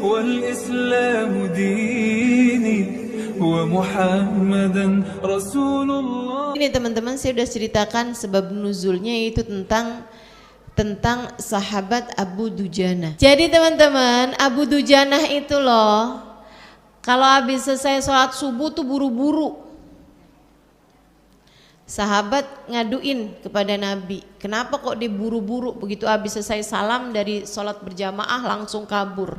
والإسلام ديني ومحمدا رسول الله. Ini teman-teman saya sudah ceritakan sebab nuzulnya, yaitu tentang sahabat Abu Dujana. Jadi teman-teman, Abu Dujana itu loh, kalau habis selesai sholat subuh tuh buru-buru. Sahabat ngaduin kepada Nabi, kenapa kok diburu-buru, begitu habis selesai salam dari sholat berjamaah langsung kabur.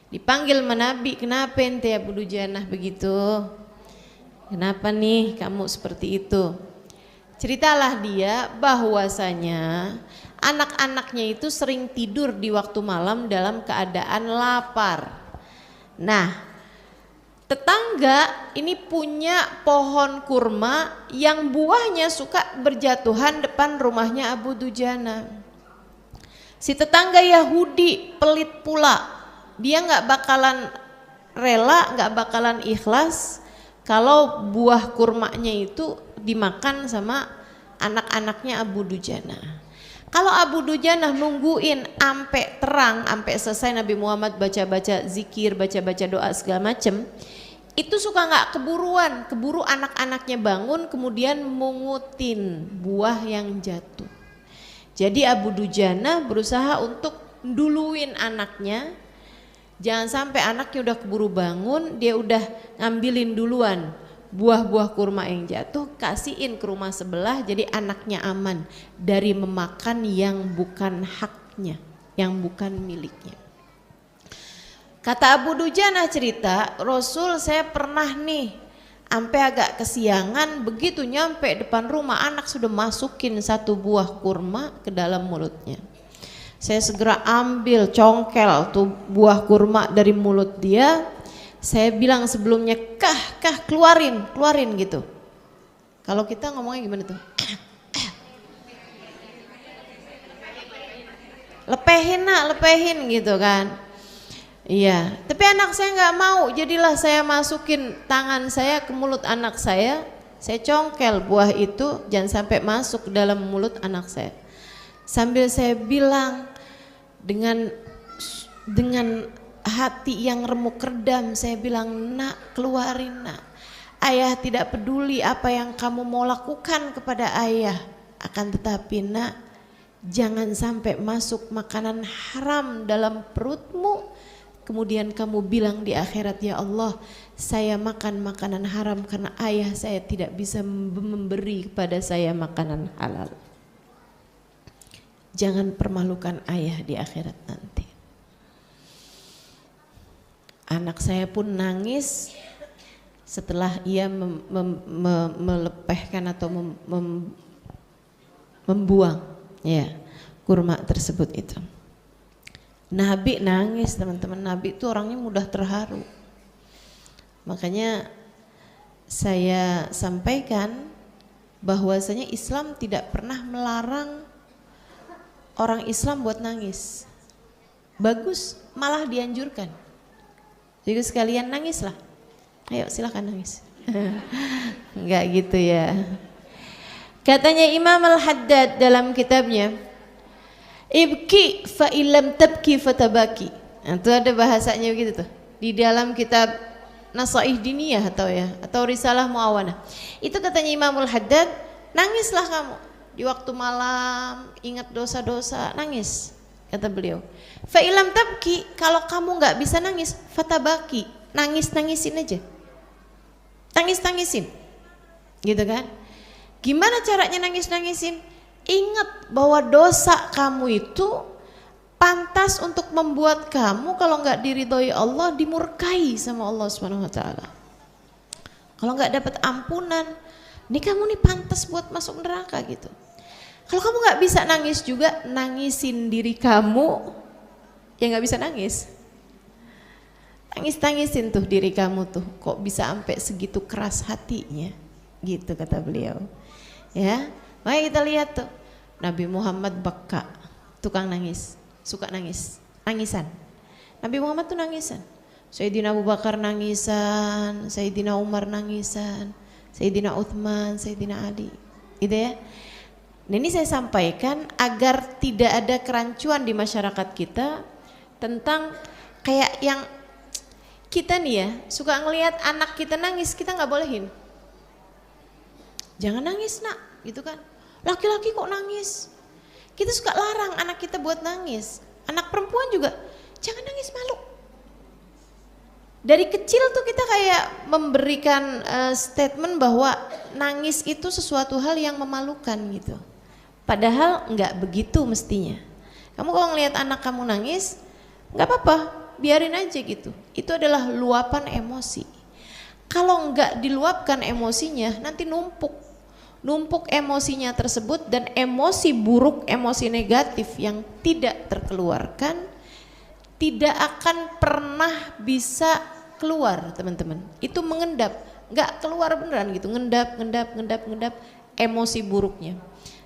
Dipanggil sama Nabi, kenapa ente Abu Dujana begitu? Kenapa nih kamu seperti itu? Ceritalah dia bahwasanya anak-anaknya itu sering tidur di waktu malam dalam keadaan lapar. Nah, tetangga ini punya pohon kurma yang buahnya suka berjatuhan depan rumahnya Abu Dujana. Si tetangga Yahudi pelit pula, dia nggak bakalan rela, nggak bakalan ikhlas kalau buah kurmanya itu dimakan sama anak-anaknya Abu Dujana. Kalau Abu Dujana nungguin ampe terang, ampe selesai Nabi Muhammad baca-baca zikir, baca-baca doa segala macem, itu suka nggak keburu anak-anaknya bangun kemudian mungutin buah yang jatuh. Jadi Abu Dujana berusaha untuk duluin anaknya, jangan sampai anaknya udah keburu bangun, dia udah ngambilin duluan buah-buah kurma yang jatuh, kasihin ke rumah sebelah, jadi anaknya aman dari memakan yang bukan haknya, yang bukan miliknya. Kata Abu Dujana cerita, Rasul saya pernah nih sampai agak kesiangan, begitu nyampe depan rumah anak sudah masukin satu buah kurma ke dalam mulutnya. Saya segera ambil congkel tuh buah kurma dari mulut dia. Saya bilang sebelumnya, kah keluarin gitu. Kalau kita ngomongnya gimana tuh? Lepehin gitu kan. Iya, tapi anak saya nggak mau, jadilah saya masukin tangan saya ke mulut anak saya congkel buah itu jangan sampai masuk ke dalam mulut anak saya. Sambil saya bilang dengan hati yang remuk redam, saya bilang, nak keluarin nak, ayah tidak peduli apa yang kamu mau lakukan kepada ayah, akan tetapi nak jangan sampai masuk makanan haram dalam perutmu, kemudian kamu bilang di akhirat, ya Allah saya makan makanan haram karena ayah saya tidak bisa memberi kepada saya makanan halal. Jangan permalukan ayah di akhirat nanti. Anak saya pun nangis setelah ia melepehkan atau membuang ya kurma tersebut itu. Nabi nangis teman-teman, Nabi itu orangnya mudah terharu. Makanya saya sampaikan bahwasanya Islam tidak pernah melarang orang Islam buat nangis. Bagus, malah dianjurkan. Jadi sekalian nangislah. Ayo silahkan nangis. Enggak gitu ya. Katanya Imam Al-Haddad dalam kitabnya, ibki fa illam tabki fatabaki. Nah, itu ada bahasanya begitu tuh. Di dalam kitab Nasaih Diniyah atau Risalah Muawanah. Itu katanya Imam Al-Haddad, nangislah kamu di waktu malam, ingat dosa-dosa, nangis. Kata beliau, fa ilam tabki, kalau kamu nggak bisa nangis, fatabaki, nangisin aja, tangisin, gitu kan? Gimana caranya nangisin? Ingat bahwa dosa kamu itu pantas untuk membuat kamu kalau nggak diridhoi Allah dimurkai sama Allah Subhanahu Wa Taala. Kalau nggak dapat ampunan, ini kamu nih pantas buat masuk neraka gitu. Kalau kamu nggak bisa nangis juga, nangisin diri kamu yang nggak bisa nangis. Tangisin tuh diri kamu tuh, kok bisa sampai segitu keras hatinya, gitu kata beliau. Ya, makanya kita lihat tuh Nabi Muhammad baka, tukang nangis, suka nangisan. Nabi Muhammad tuh nangisan. Sayyidina Abu Bakar nangisan, Sayyidina Umar nangisan, Sayyidina Uthman, Sayyidina Ali, gitu ya. Nah, ini saya sampaikan agar tidak ada kerancuan di masyarakat kita tentang kayak yang kita nih ya suka ngelihat anak kita nangis, kita nggak bolehin. Jangan nangis nak, gitu kan. Laki-laki kok nangis? Kita suka larang anak kita buat nangis. Anak perempuan juga, jangan nangis, malu. Dari kecil tuh kita kayak memberikan statement bahwa nangis itu sesuatu hal yang memalukan gitu. Padahal nggak begitu mestinya. Kamu kalau ngelihat anak kamu nangis, nggak apa-apa, biarin aja gitu. Itu adalah luapan emosi. Kalau nggak diluapkan emosinya, nanti numpuk emosinya tersebut, dan emosi buruk, emosi negatif yang tidak terkeluarkan tidak akan pernah bisa keluar, teman-teman. Itu mengendap, nggak keluar beneran gitu, ngendap emosi buruknya.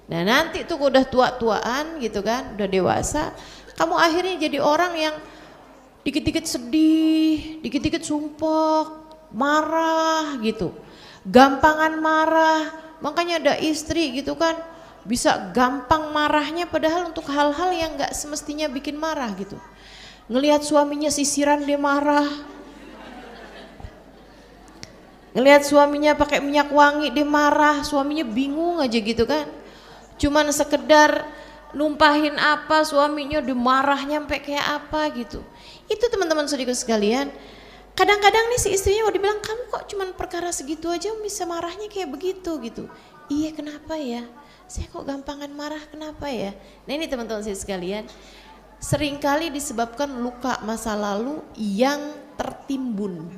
Nah nanti tuh udah tua-tuaan gitu kan, udah dewasa, kamu akhirnya jadi orang yang dikit-dikit sedih, dikit-dikit sumpah, marah gitu, gampangan marah. Makanya ada istri gitu kan, bisa gampang marahnya padahal untuk hal-hal yang gak semestinya bikin marah gitu. Ngelihat suaminya sisiran dia marah, ngelihat suaminya pakai minyak wangi dia marah, suaminya bingung aja gitu kan. Cuman sekedar numpahin apa, suaminya dia marahnya sampai kayak apa gitu. Itu teman-teman saudaraku sekalian, kadang-kadang nih si istrinya mau dibilang, kamu kok cuman perkara segitu aja bisa marahnya kayak begitu gitu. Iya, kenapa ya? Saya kok gampangan marah, kenapa ya? Nah ini teman-teman saya sekalian, seringkali disebabkan luka masa lalu yang tertimbun.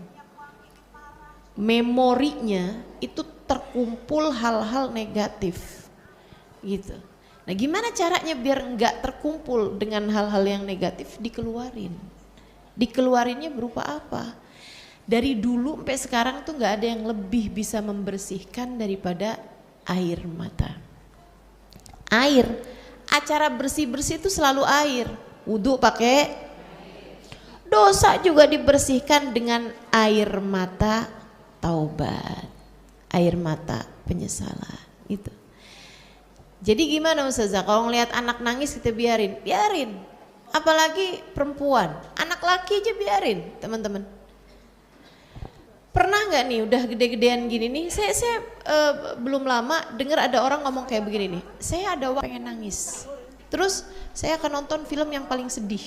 Memorinya itu terkumpul hal-hal negatif gitu. Nah gimana caranya biar nggak terkumpul dengan hal-hal yang negatif? Dikeluarinnya berupa apa? Dari dulu sampai sekarang tuh nggak ada yang lebih bisa membersihkan daripada air mata. Air, acara bersih-bersih itu selalu air. Wudhu pakai, dosa juga dibersihkan dengan air mata taubat, air mata penyesalan itu. Jadi gimana Ustazah, kalau ngelihat anak nangis kita biarin? Apalagi perempuan, anak laki aja biarin teman-teman. Pernah nggak nih udah gede-gedean gini nih, saya belum lama dengar ada orang ngomong kayak begini nih, saya ada waktu pengen nangis, terus saya akan nonton film yang paling sedih.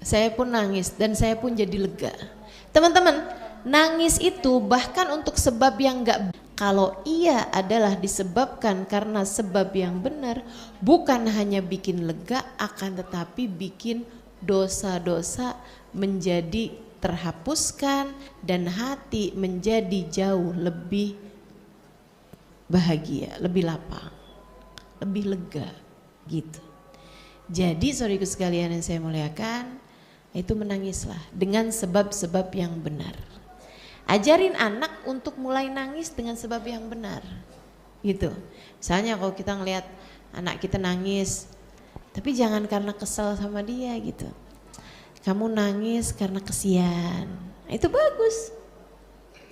Saya pun nangis dan saya pun jadi lega. Teman-teman, nangis itu bahkan untuk sebab yang nggak, kalau ia adalah disebabkan karena sebab yang benar, bukan hanya bikin lega, akan tetapi bikin dosa-dosa menjadi terhapuskan dan hati menjadi jauh lebih bahagia, lebih lapang, lebih lega gitu. Jadi saudaraku sekalian yang saya muliakan, itu menangislah dengan sebab-sebab yang benar. Ajarin anak untuk mulai nangis dengan sebab yang benar gitu. Misalnya kalau kita ngelihat anak kita nangis, tapi jangan karena kesel sama dia gitu. Kamu nangis karena kesian, itu bagus.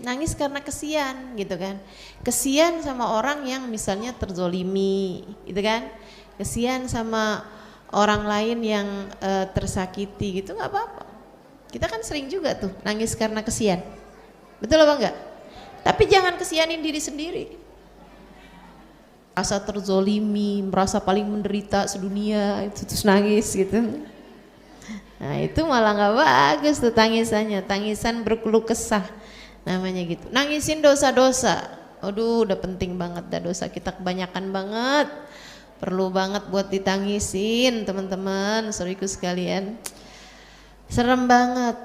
Nangis karena kesian gitu kan. Kesian sama orang yang misalnya terzolimi gitu kan. Kesian sama orang lain yang tersakiti gitu, nggak apa-apa. Kita kan sering juga tuh nangis karena kesian. Betul apa enggak? Tapi jangan kesianin diri sendiri. Rasa terzolimi, merasa paling menderita sedunia, itu terus nangis gitu. Nah itu malah nggak bagus tuh tangisannya, tangisan berkeluh kesah namanya gitu. Nangisin dosa-dosa, aduh udah penting banget dah, dosa kita kebanyakan banget, perlu banget buat ditangisin teman-teman, saudaraku sekalian. Serem banget.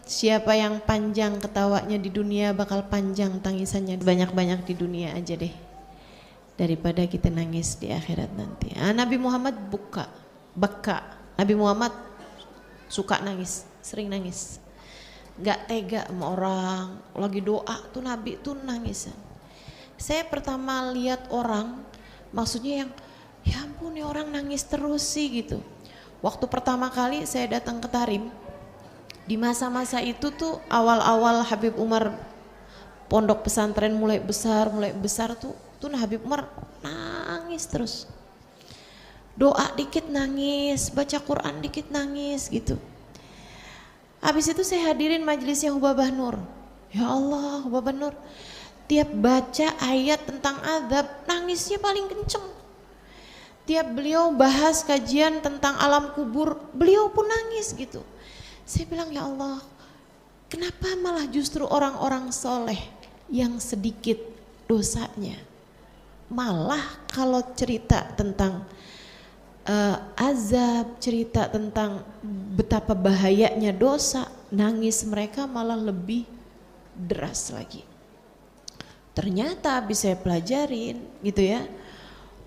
Siapa yang panjang ketawanya di dunia bakal panjang tangisannya, banyak-banyak di dunia aja deh daripada kita nangis di akhirat nanti. Nabi Muhammad beka. Nabi Muhammad suka nangis, sering nangis, nggak tega sama orang, lagi doa tuh Nabi tuh nangis. Saya pertama lihat orang, maksudnya yang ya ampun ya orang nangis terus sih gitu. Waktu pertama kali saya datang ke Tarim, di masa-masa itu tuh awal-awal Habib Umar pondok pesantren mulai besar tuh Habib Umar nangis terus. Doa dikit nangis, baca Quran dikit nangis gitu. Habis itu saya hadirin majelisnya Hubabah Nur. Ya Allah, Hubabah Nur tiap baca ayat tentang azab nangisnya paling kenceng. Tiap beliau bahas kajian tentang alam kubur, beliau pun nangis gitu. Saya bilang, ya Allah, kenapa malah justru orang-orang soleh yang sedikit dosanya, malah kalau cerita tentang azab, cerita tentang betapa bahayanya dosa, nangis mereka malah lebih deras lagi. Ternyata bisa saya pelajarin gitu ya,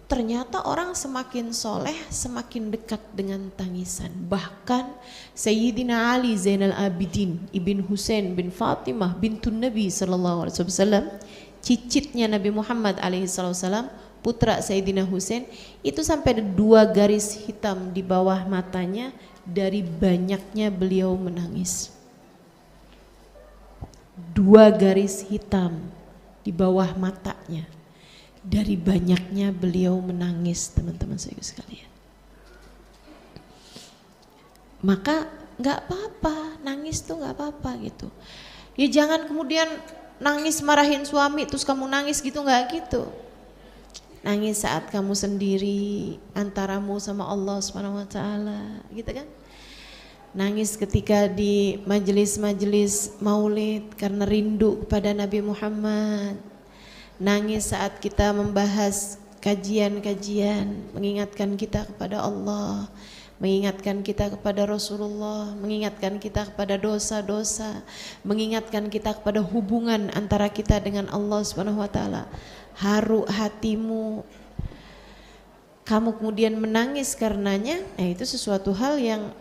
ternyata orang semakin soleh semakin dekat dengan tangisan. Bahkan Sayyidina Ali Zainal Abidin ibn Husain bin Fatimah bintun Nabi SAW, cicitnya Nabi Muhammad SAW, putra Sayyidina Husain, itu sampai ada 2 garis hitam di bawah matanya dari banyaknya beliau menangis. 2 garis hitam di bawah matanya dari banyaknya beliau menangis, teman-teman saya sekalian. Maka nggak apa-apa, nangis tuh nggak apa-apa gitu. Ya jangan kemudian nangis marahin suami terus kamu nangis gitu, nggak gitu. Nangis saat kamu sendiri antaramu sama Allah Subhanahu wa taala, gitu kan? Nangis ketika di majelis-majelis maulid karena rindu kepada Nabi Muhammad. Nangis saat kita membahas kajian-kajian mengingatkan kita kepada Allah, mengingatkan kita kepada Rasulullah, mengingatkan kita kepada dosa-dosa, mengingatkan kita kepada hubungan antara kita dengan Allah Subhanahu wa taala. Haru hatimu, kamu kemudian menangis karenanya, itu sesuatu hal yang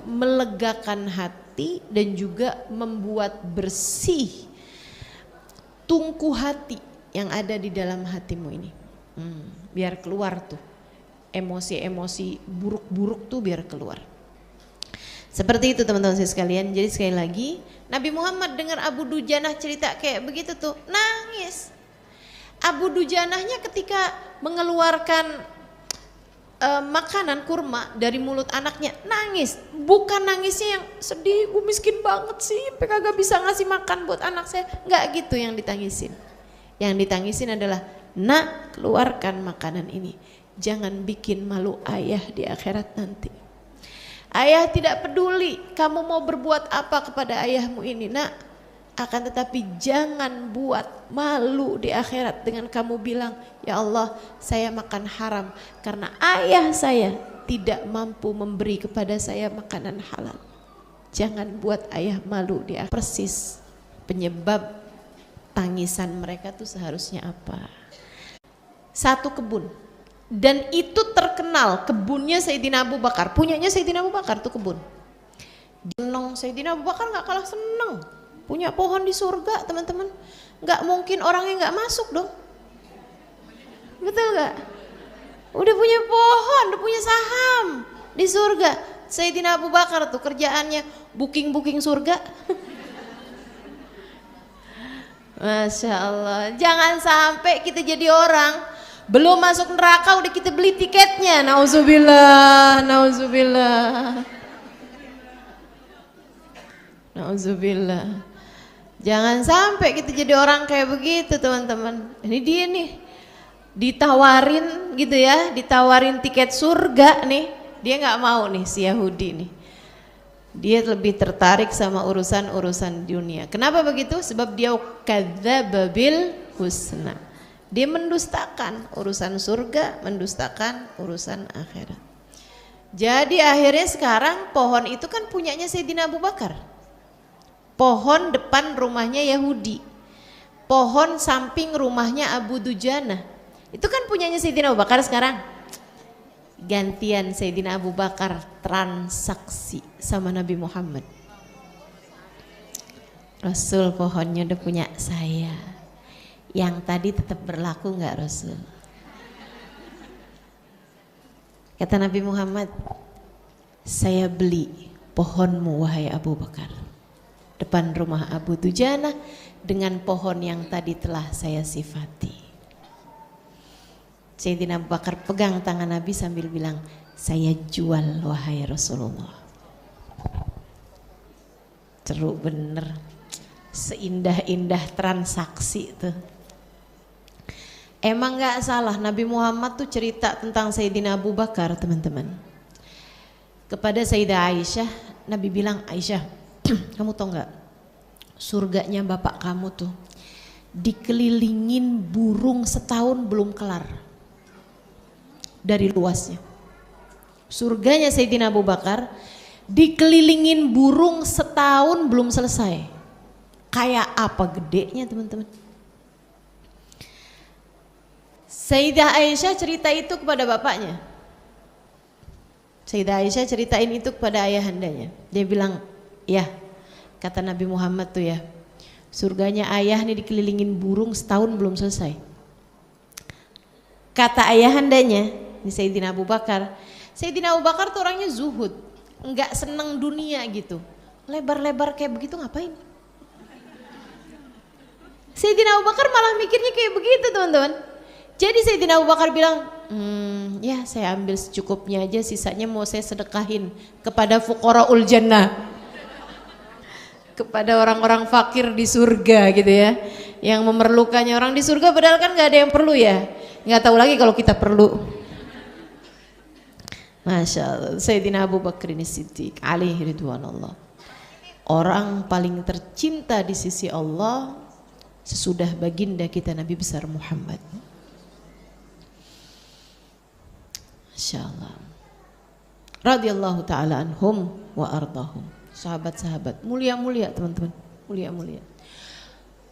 melegakan hati dan juga membuat bersih tungku hati yang ada di dalam hatimu ini. Biar keluar tuh emosi-emosi buruk-buruk tuh, biar keluar. Seperti itu teman-teman saya sekalian. Jadi sekali lagi, Nabi Muhammad dengar Abu Dujanah cerita kayak begitu tuh nangis. Abu Dujanahnya ketika mengeluarkan makanan kurma dari mulut anaknya nangis. Bukan nangisnya yang sedih, gue miskin banget sih sampai kagak bisa ngasih makan buat anak saya. Enggak gitu yang ditangisin. Yang ditangisin adalah, nak, keluarkan makanan ini, jangan bikin malu ayah di akhirat nanti. Ayah tidak peduli kamu mau berbuat apa kepada ayahmu ini, nak, akan tetapi jangan buat malu di akhirat dengan kamu bilang, ya Allah, saya makan haram karena ayah saya tidak mampu memberi kepada saya makanan halal. Jangan buat ayah malu di akhirat. Persis penyebab tangisan mereka tuh seharusnya apa? Satu kebun, dan itu terkenal kebunnya Sayyidina Abu Bakar, punyanya Sayyidina Abu Bakar tuh kebun. Seneng Sayyidina Abu Bakar nggak kalah seneng. Punya pohon di surga, teman-teman. Nggak mungkin orangnya nggak masuk dong. Betul nggak? Udah punya pohon, udah punya saham di surga. Sayyidina Abu Bakar tuh kerjaannya booking surga. Masya Allah. Jangan sampai kita jadi orang belum masuk neraka udah kita beli tiketnya. Nauzubillah, nauzubillah, nauzubillah. Jangan sampai kita jadi orang kayak begitu, teman-teman. Ini dia nih, ditawarin gitu ya, ditawarin tiket surga nih, dia nggak mau nih si Yahudi nih. Dia lebih tertarik sama urusan-urusan dunia. Kenapa begitu? Sebab dia kadzdzaba bil husna. Dia mendustakan urusan surga, mendustakan urusan akhirat. Jadi akhirnya sekarang pohon itu kan punyanya Sayyidina Abu Bakar. Pohon depan rumahnya Yahudi, pohon samping rumahnya Abu Dujanah, itu kan punyanya Sayyidina Abu Bakar. Sekarang gantian Sayyidina Abu Bakar transaksi sama Nabi Muhammad. Rasul, pohonnya udah punya saya, yang tadi tetap berlaku nggak Rasul? Kata Nabi Muhammad, saya beli pohonmu wahai Abu Bakar depan rumah Abu Dujanah dengan pohon yang tadi telah saya sifati. Sayyidina Abu Bakar pegang tangan Nabi sambil bilang, saya jual wahai Rasulullah. Seru bener, seindah-indah transaksi tuh. Emang gak salah Nabi Muhammad tuh cerita tentang Sayyidina Abu Bakar, teman-teman. Kepada Sayyidah Aisyah, Nabi bilang, Aisyah, kamu tau gak, surganya bapak kamu tuh dikelilingin burung setahun belum kelar dari luasnya. Surganya Sayyidina Abu Bakar dikelilingin burung setahun belum selesai. Kayak apa gedenya, teman-teman. Sayyidah Aisyah cerita itu kepada bapaknya. Sayyidah Aisyah ceritain itu kepada ayahandanya. Dia bilang, ya, kata Nabi Muhammad tuh ya, surganya ayah nih dikelilingin burung setahun belum selesai. Kata ayahandanya, ini Sayyidina Abu Bakar. Sayyidina Abu Bakar tuh orangnya zuhud, enggak seneng dunia gitu. Lebar-lebar kayak begitu ngapain? Sayyidina Abu Bakar malah mikirnya kayak begitu, teman-teman. Jadi Sayyidina Abu Bakar bilang, ya saya ambil secukupnya aja, sisanya mau saya sedekahin kepada fuqaraul jannah, kepada orang-orang fakir di surga gitu ya, yang memerlukannya. Orang di surga padahal kan gak ada yang perlu ya, nggak tahu lagi kalau kita perlu. Masya Allah, Sayyidina Abu Bakar ini Siddiq alaihi ridwanullah, orang paling tercinta di sisi Allah sesudah baginda kita Nabi besar Muhammad. Masya Allah, radhiyallahu ta'ala anhum wa ardahum. Sahabat-sahabat mulia-mulia, teman-teman, mulia-mulia.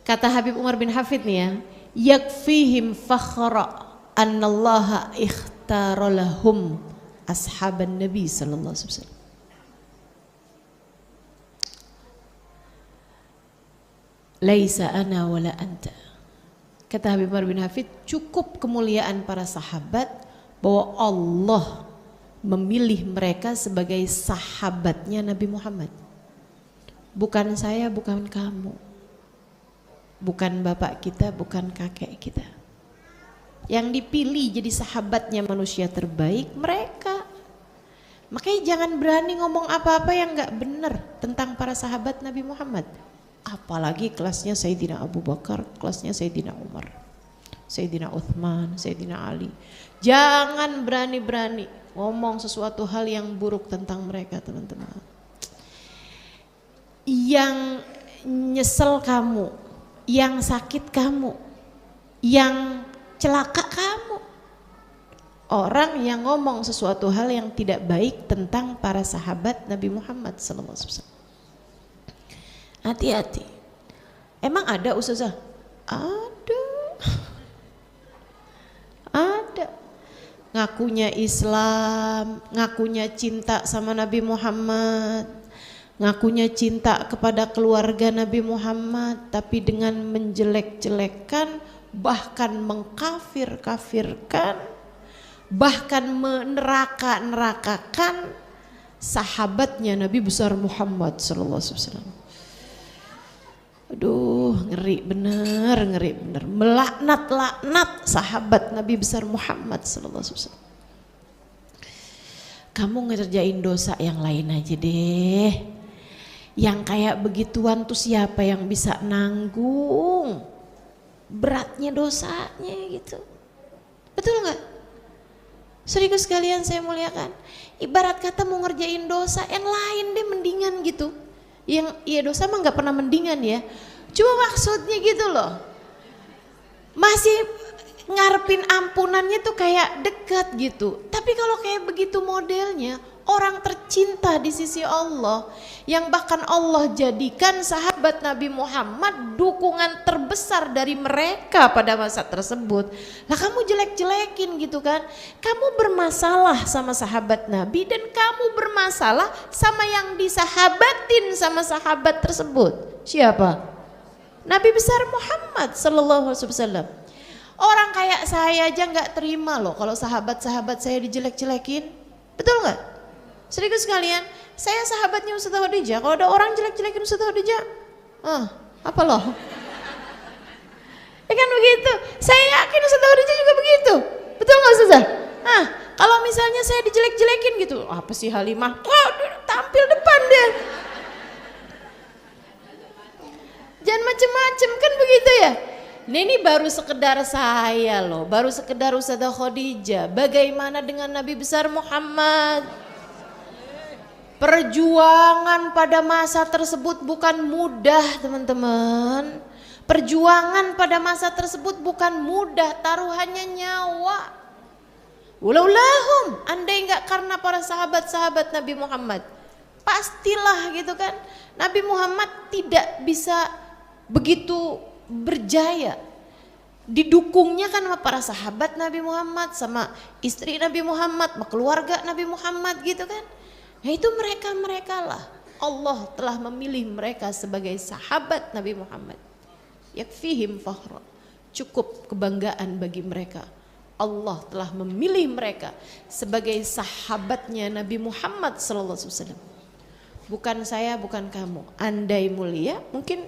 Kata Habib Umar bin Hafid nih ya, yakfihim fakhra annallaha ikhtara lahum ashaban Nabi sallallahu alaihi wasallam. Laisa ana wala anta. Kata Habib Umar bin Hafid, cukup kemuliaan para sahabat bahwa Allah memilih mereka sebagai sahabatnya Nabi Muhammad. Bukan saya, bukan kamu, bukan bapak kita, bukan kakek kita. Yang dipilih jadi sahabatnya manusia terbaik mereka. Makanya jangan berani ngomong apa-apa yang gak benar tentang para sahabat Nabi Muhammad. Apalagi kelasnya Sayyidina Abu Bakar, kelasnya Sayyidina Umar, Sayyidina Uthman, Sayyidina Ali. Jangan berani-berani ngomong sesuatu hal yang buruk tentang mereka, teman-teman. Yang nyesel kamu, yang sakit kamu, yang celaka kamu, orang yang ngomong sesuatu hal yang tidak baik tentang para sahabat Nabi Muhammad SAW. Hati-hati. Emang ada ustazah? Ada. Ada. Ngakunya Islam, ngakunya cinta sama Nabi Muhammad, ngakunya cinta kepada keluarga Nabi Muhammad, tapi dengan menjelek-jelekkan, bahkan mengkafir-kafirkan, bahkan meneraka-nerakakan sahabatnya Nabi besar Muhammad sallallahu alaihi wasallam. Aduh, ngeri bener, melaknat-laknat sahabat Nabi besar Muhammad sallallahu alaihi wasallam. Kamu ngerjain dosa yang lain aja deh. Yang kayak begituan tuh siapa yang bisa nanggung beratnya dosanya gitu. Betul nggak? Serius sekalian saya muliakan. Ibarat kata mau ngerjain dosa yang lain deh mendingan gitu. Yang ya dosa mah nggak pernah mendingan ya. Cuma maksudnya gitu loh. Masih ngarepin ampunannya tuh kayak dekat gitu. Tapi kalau kayak begitu modelnya, orang tercinta di sisi Allah, yang bahkan Allah jadikan sahabat Nabi Muhammad dukungan terbesar dari mereka pada masa tersebut. Lah kamu jelek-jelekin gitu kan. Kamu bermasalah sama sahabat Nabi dan kamu bermasalah sama yang disahabatin sama sahabat tersebut. Siapa? Nabi besar Muhammad sallallahu alaihi wasallam. Orang kayak saya aja nggak terima loh kalau sahabat-sahabat saya dijelek-jelekin. Betul nggak? Serius sekalian, saya sahabatnya Ustazah Khadijah. Kalau ada orang jelek-jelekin Ustazah Khadijah, apa loh? Ya kan begitu. Saya yakin Ustazah Khadijah juga begitu. Betul nggak Ustazah? Nah, kalau misalnya saya dijelek-jelekin gitu, apa sih Halimah? Wah, tampil depan deh. Jangan macem-macem kan begitu ya. Ini baru sekedar saya loh, baru sekedar Ustazah Khadijah. Bagaimana dengan Nabi besar Muhammad? Perjuangan pada masa tersebut bukan mudah teman-teman. Perjuangan pada masa tersebut bukan mudah, taruhannya nyawa. Walaulahum, andai enggak karena para sahabat-sahabat Nabi Muhammad, pastilah gitu kan, Nabi Muhammad tidak bisa begitu berjaya. Didukungnya kan sama para sahabat Nabi Muhammad, sama istri Nabi Muhammad, sama keluarga Nabi Muhammad gitu kan. Nah itu mereka lah, Allah telah memilih mereka sebagai sahabat Nabi Muhammad. Yakfihim fakhra, cukup kebanggaan bagi mereka. Allah telah memilih mereka sebagai sahabatnya Nabi Muhammad SAW. Bukan saya, bukan kamu. Andai mulia mungkin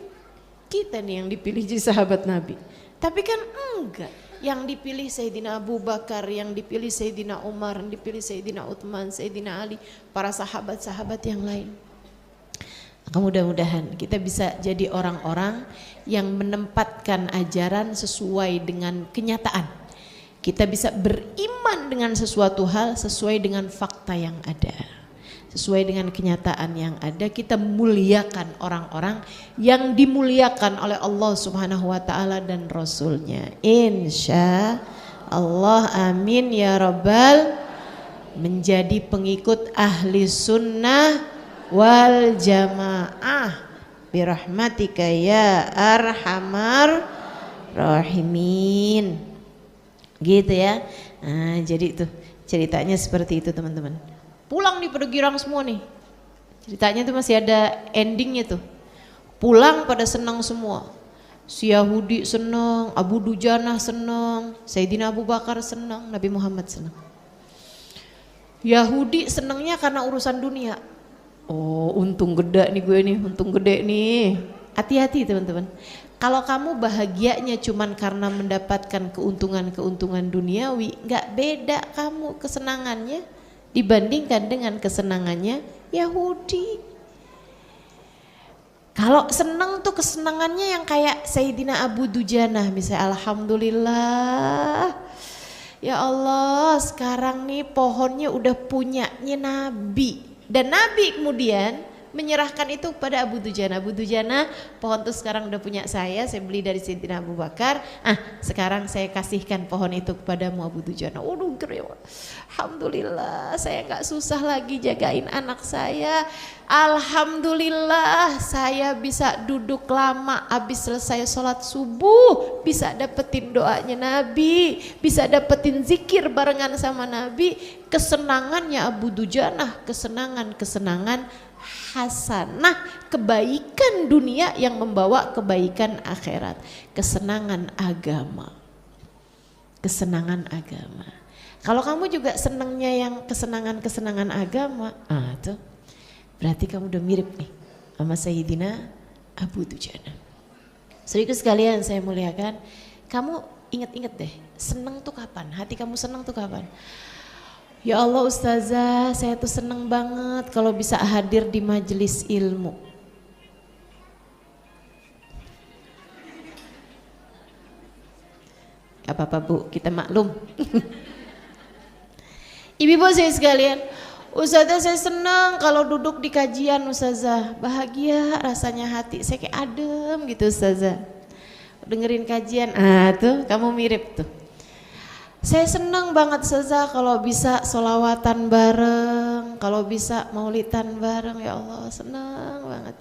kita nih yang dipilih jadi sahabat Nabi. Tapi kan enggak. Yang dipilih Sayyidina Abu Bakar, yang dipilih Sayyidina Umar, yang dipilih Sayyidina Uthman, Sayyidina Ali, para sahabat-sahabat yang lain. Maka mudah-mudahan kita bisa jadi orang-orang yang menempatkan ajaran sesuai dengan kenyataan. Kita bisa beriman dengan sesuatu hal sesuai dengan fakta yang ada, sesuai dengan kenyataan yang ada. Kita muliakan orang-orang yang dimuliakan oleh Allah Subhanahu wa ta'ala dan Rasulnya. Insya Allah, amin ya rabbal. Menjadi pengikut ahli sunnah wal jamaah birahmatika ya arhamar rahimin. Gitu ya. Nah, jadi itu ceritanya seperti itu teman-teman. Pulang nih pada girang semua nih. Ceritanya tuh masih ada endingnya tuh. Pulang pada senang semua. Si Yahudi senang, Abu Dujanah senang, Sayyidina Abu Bakar senang, Nabi Muhammad senang. Yahudi senangnya karena urusan dunia. Oh, untung gede nih gue nih, untung gede nih. Hati-hati teman-teman. Kalau kamu bahagianya cuman karena mendapatkan keuntungan-keuntungan duniawi, nggak beda kamu kesenangannya dibandingkan dengan kesenangannya Yahudi. Kalau senang tuh kesenangannya yang kayak Sayyidina Abu Dujanah misalnya, alhamdulillah ya Allah sekarang nih pohonnya udah punyanya Nabi, dan Nabi kemudian menyerahkan itu kepada Abu Dujanah. Abu Dujanah, pohon itu sekarang udah punya saya beli dari Sayyidina Abu Bakar. Sekarang saya kasihkan pohon itu kepadamu Abu Dujanah. Waduh, alhamdulillah saya nggak susah lagi jagain anak saya. Alhamdulillah saya bisa duduk lama, habis selesai sholat subuh bisa dapetin doanya Nabi, bisa dapetin zikir barengan sama Nabi. Kesenangannya Abu Dujanah, kesenangan hasanah, kebaikan dunia yang membawa kebaikan akhirat, kesenangan agama, kesenangan agama. Kalau kamu juga senangnya yang kesenangan agama, tuh berarti kamu udah mirip nih sama Sayyidina Abu Dujanah. Saudaraku sekalian saya muliakan, kamu ingat-ingat deh, senang tuh kapan? Hati kamu senang tuh kapan? Ya Allah Ustazah, saya tuh seneng banget kalau bisa hadir di majelis ilmu. Gak apa-apa Bu, kita maklum. Ibu-ibu saya sekalian, Ustazah saya seneng kalau duduk di kajian Ustazah. Bahagia rasanya hati saya kayak adem gitu Ustazah. Dengerin kajian, tuh kamu mirip tuh. Saya senang banget Ustazah kalau bisa sholawatan bareng, kalau bisa maulidan bareng, ya Allah senang banget.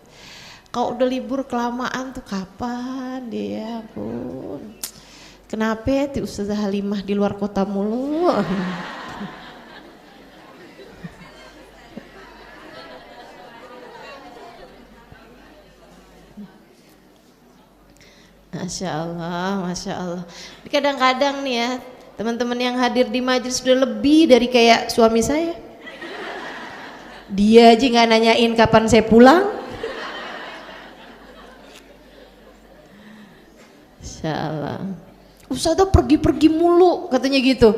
Kalau udah libur kelamaan tuh kapan dia pun. Kenapa tuh Ustazah Halimah di luar kota mulu? Masya Allah, Masya Allah. Kadang-kadang nih ya, teman-teman yang hadir di majelis sudah lebih dari kayak suami saya. Dia aja nggak nanyain kapan saya pulang. Insya Allah. Ustazah pergi-pergi mulu katanya gitu.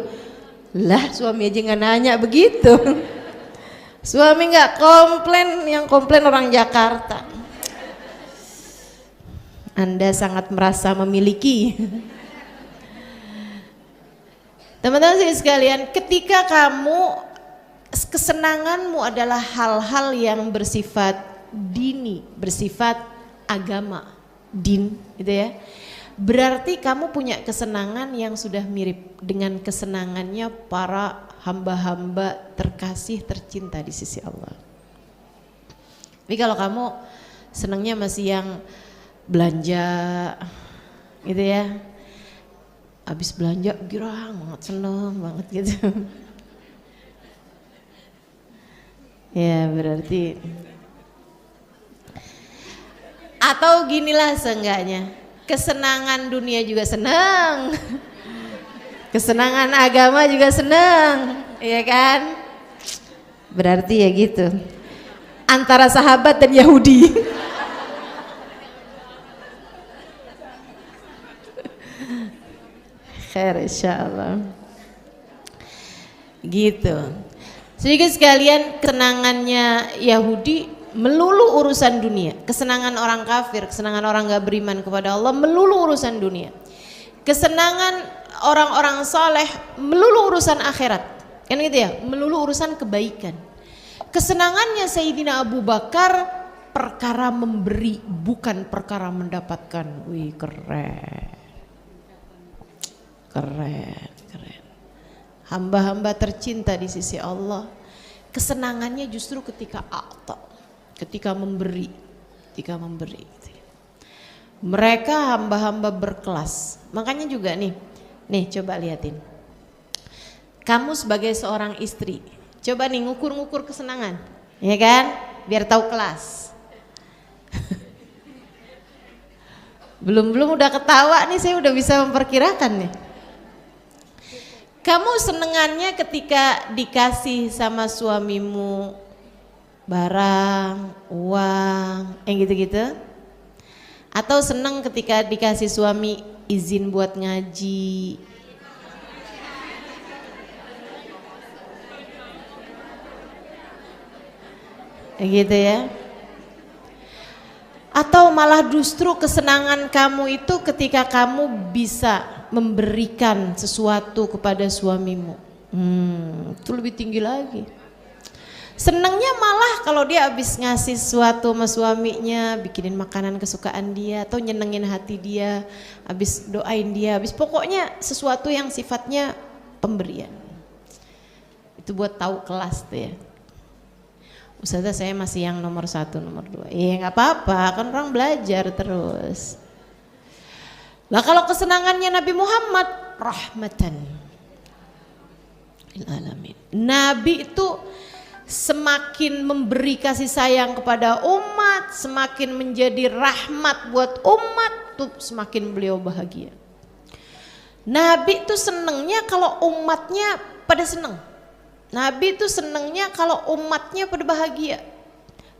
Lah suami aja nggak nanya begitu. Suami nggak komplain, yang komplain orang Jakarta. Anda sangat merasa memiliki. Teman-teman sekalian, ketika kamu kesenanganmu adalah hal-hal yang bersifat dini, bersifat agama, din gitu ya. Berarti kamu punya kesenangan yang sudah mirip dengan kesenangannya para hamba-hamba terkasih tercinta di sisi Allah. Tapi kalau kamu senangnya masih yang belanja gitu ya, habis belanja girang banget, seneng banget gitu. Ya berarti, atau ginilah seenggaknya, kesenangan dunia juga senang, kesenangan agama juga senang, ya kan? Berarti ya gitu, antara sahabat dan Yahudi. Khair insyaallah. Gitu. Sedikit sekalian, kesenangannya Yahudi melulu urusan dunia. Kesenangan orang kafir, kesenangan orang gak beriman kepada Allah melulu urusan dunia. Kesenangan orang-orang saleh melulu urusan akhirat. Kan gitu ya, melulu urusan kebaikan. Kesenangannya Sayyidina Abu Bakar perkara memberi, bukan perkara mendapatkan. Wih keren. Keren, keren. Hamba-hamba tercinta di sisi Allah, kesenangannya justru ketika ketika memberi, ketika memberi. Mereka hamba-hamba berkelas. Makanya juga nih coba liatin. Kamu sebagai seorang istri, coba nih ngukur-ngukur kesenangan, ya kan? Biar tahu kelas. Belum udah ketawa nih, saya udah bisa memperkirakan nih. Kamu senengannya ketika dikasih sama suamimu barang, uang, yang gitu-gitu? Atau seneng ketika dikasih suami izin buat ngaji? Gitu ya? Atau malah justru kesenangan kamu itu ketika kamu bisa memberikan sesuatu kepada suamimu? Itu lebih tinggi lagi. Senangnya malah kalau dia habis ngasih sesuatu sama suaminya, bikinin makanan kesukaan dia, atau nyenengin hati dia, habis doain dia, habis pokoknya sesuatu yang sifatnya pemberian. Itu buat tahu kelas tuh ya. Ustazah saya masih yang nomor 1, nomor 2. Iya nggak apa-apa, kan orang belajar terus. Nah kalau kesenangannya Nabi Muhammad, rahmatan lil alamin. Nabi itu semakin memberi kasih sayang kepada umat, semakin menjadi rahmat buat umat, tuh semakin beliau bahagia. Nabi itu senengnya kalau umatnya pada seneng. Nabi itu senengnya kalau umatnya pada bahagia.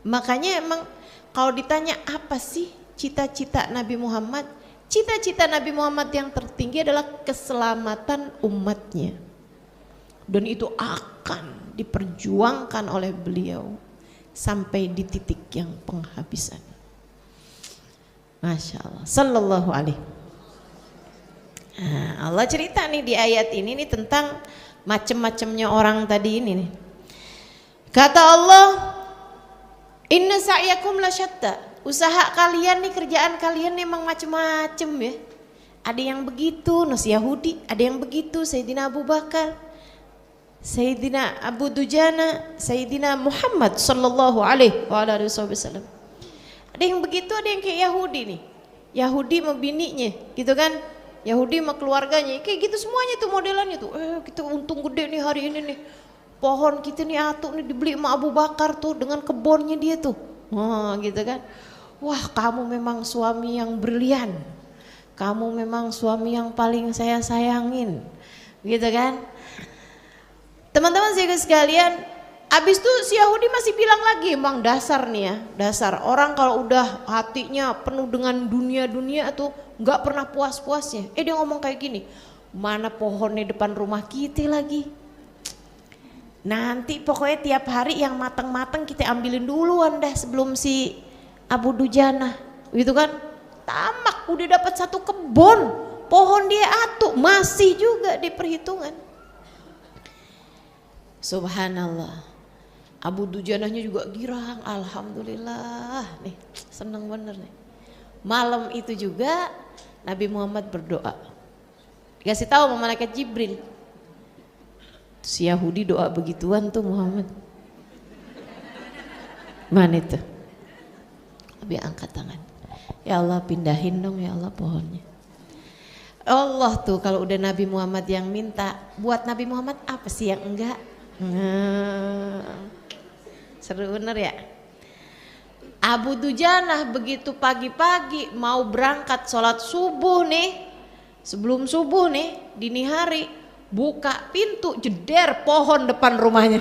Makanya emang kalau ditanya apa sih cita-cita Nabi Muhammad? Cita-cita Nabi Muhammad yang tertinggi adalah keselamatan umatnya. Dan itu akan diperjuangkan oleh beliau sampai di titik yang penghabisan. Masya Allah, sallallahu alaihi. Nah, Allah cerita nih di ayat ini nih tentang macam-macamnya orang tadi ini nih. Kata Allah, inna sa'yakum lasyatta. Usaha kalian nih, kerjaan kalian memang macam-macam ya. Ada yang begitu Nus Yahudi, ada yang begitu Sayyidina Abu Bakar, Sayyidina Abu Dujana, Sayyidina Muhammad sallallahu alaihi wasallam. Ada yang begitu, ada yang kayak Yahudi nih. Yahudi sama bininya gitu kan. Yahudi sama keluarganya, kayak gitu semuanya tuh modelannya tuh. Kita untung gede nih hari ini nih. Pohon kita nih atuk nih dibeli sama Abu Bakar tuh dengan kebunnya dia tuh. Gitu kan. Wah, kamu memang suami yang brilian. Kamu memang suami yang paling saya sayangin. Gitu kan. Teman-teman sekalian, abis itu si Yahudi masih bilang lagi, emang dasar nih ya, dasar orang kalau udah hatinya penuh dengan dunia-dunia tuh nggak pernah puas-puasnya. Dia ngomong kayak gini, mana pohonnya depan rumah kita lagi. Nanti pokoknya tiap hari yang matang-matang kita ambilin duluan dah sebelum si Abu Dujana, gitu kan? Tamak udah dapat 1 kebun, pohon dia atuh masih juga di perhitungan. Subhanallah. Abu Dujanahnya juga girang, alhamdulillah nih, seneng bener nih. Malam itu juga Nabi Muhammad berdoa, dikasih tahu sama malaikat Jibril. Si Yahudi doa begituan tuh Muhammad. Mana itu? Nabi angkat tangan, ya Allah pindahin dong ya Allah pohonnya. Allah tuh kalau udah Nabi Muhammad yang minta, buat Nabi Muhammad apa sih yang enggak? Seru bener ya. Abu Dujanah begitu pagi-pagi mau berangkat sholat subuh nih, sebelum subuh nih dini hari, buka pintu jeder pohon depan rumahnya.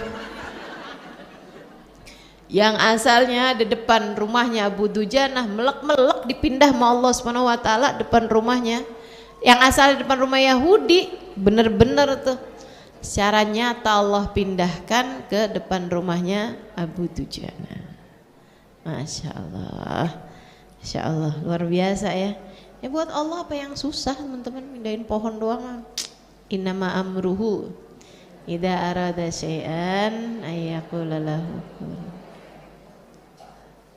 Yang asalnya di depan rumahnya Abu Dujanah melek-melek dipindah sama Allah Subhanahu wa taala depan rumahnya. Yang asal di depan rumah Yahudi bener-bener tuh secara nyata Allah pindahkan ke depan rumahnya Abu Dujana. Masya Allah, Masya Allah, luar biasa ya. Ya buat Allah apa yang susah teman-teman, pindahin pohon doang. Innama amruhu idza arada syai'an ayyaqula lahu.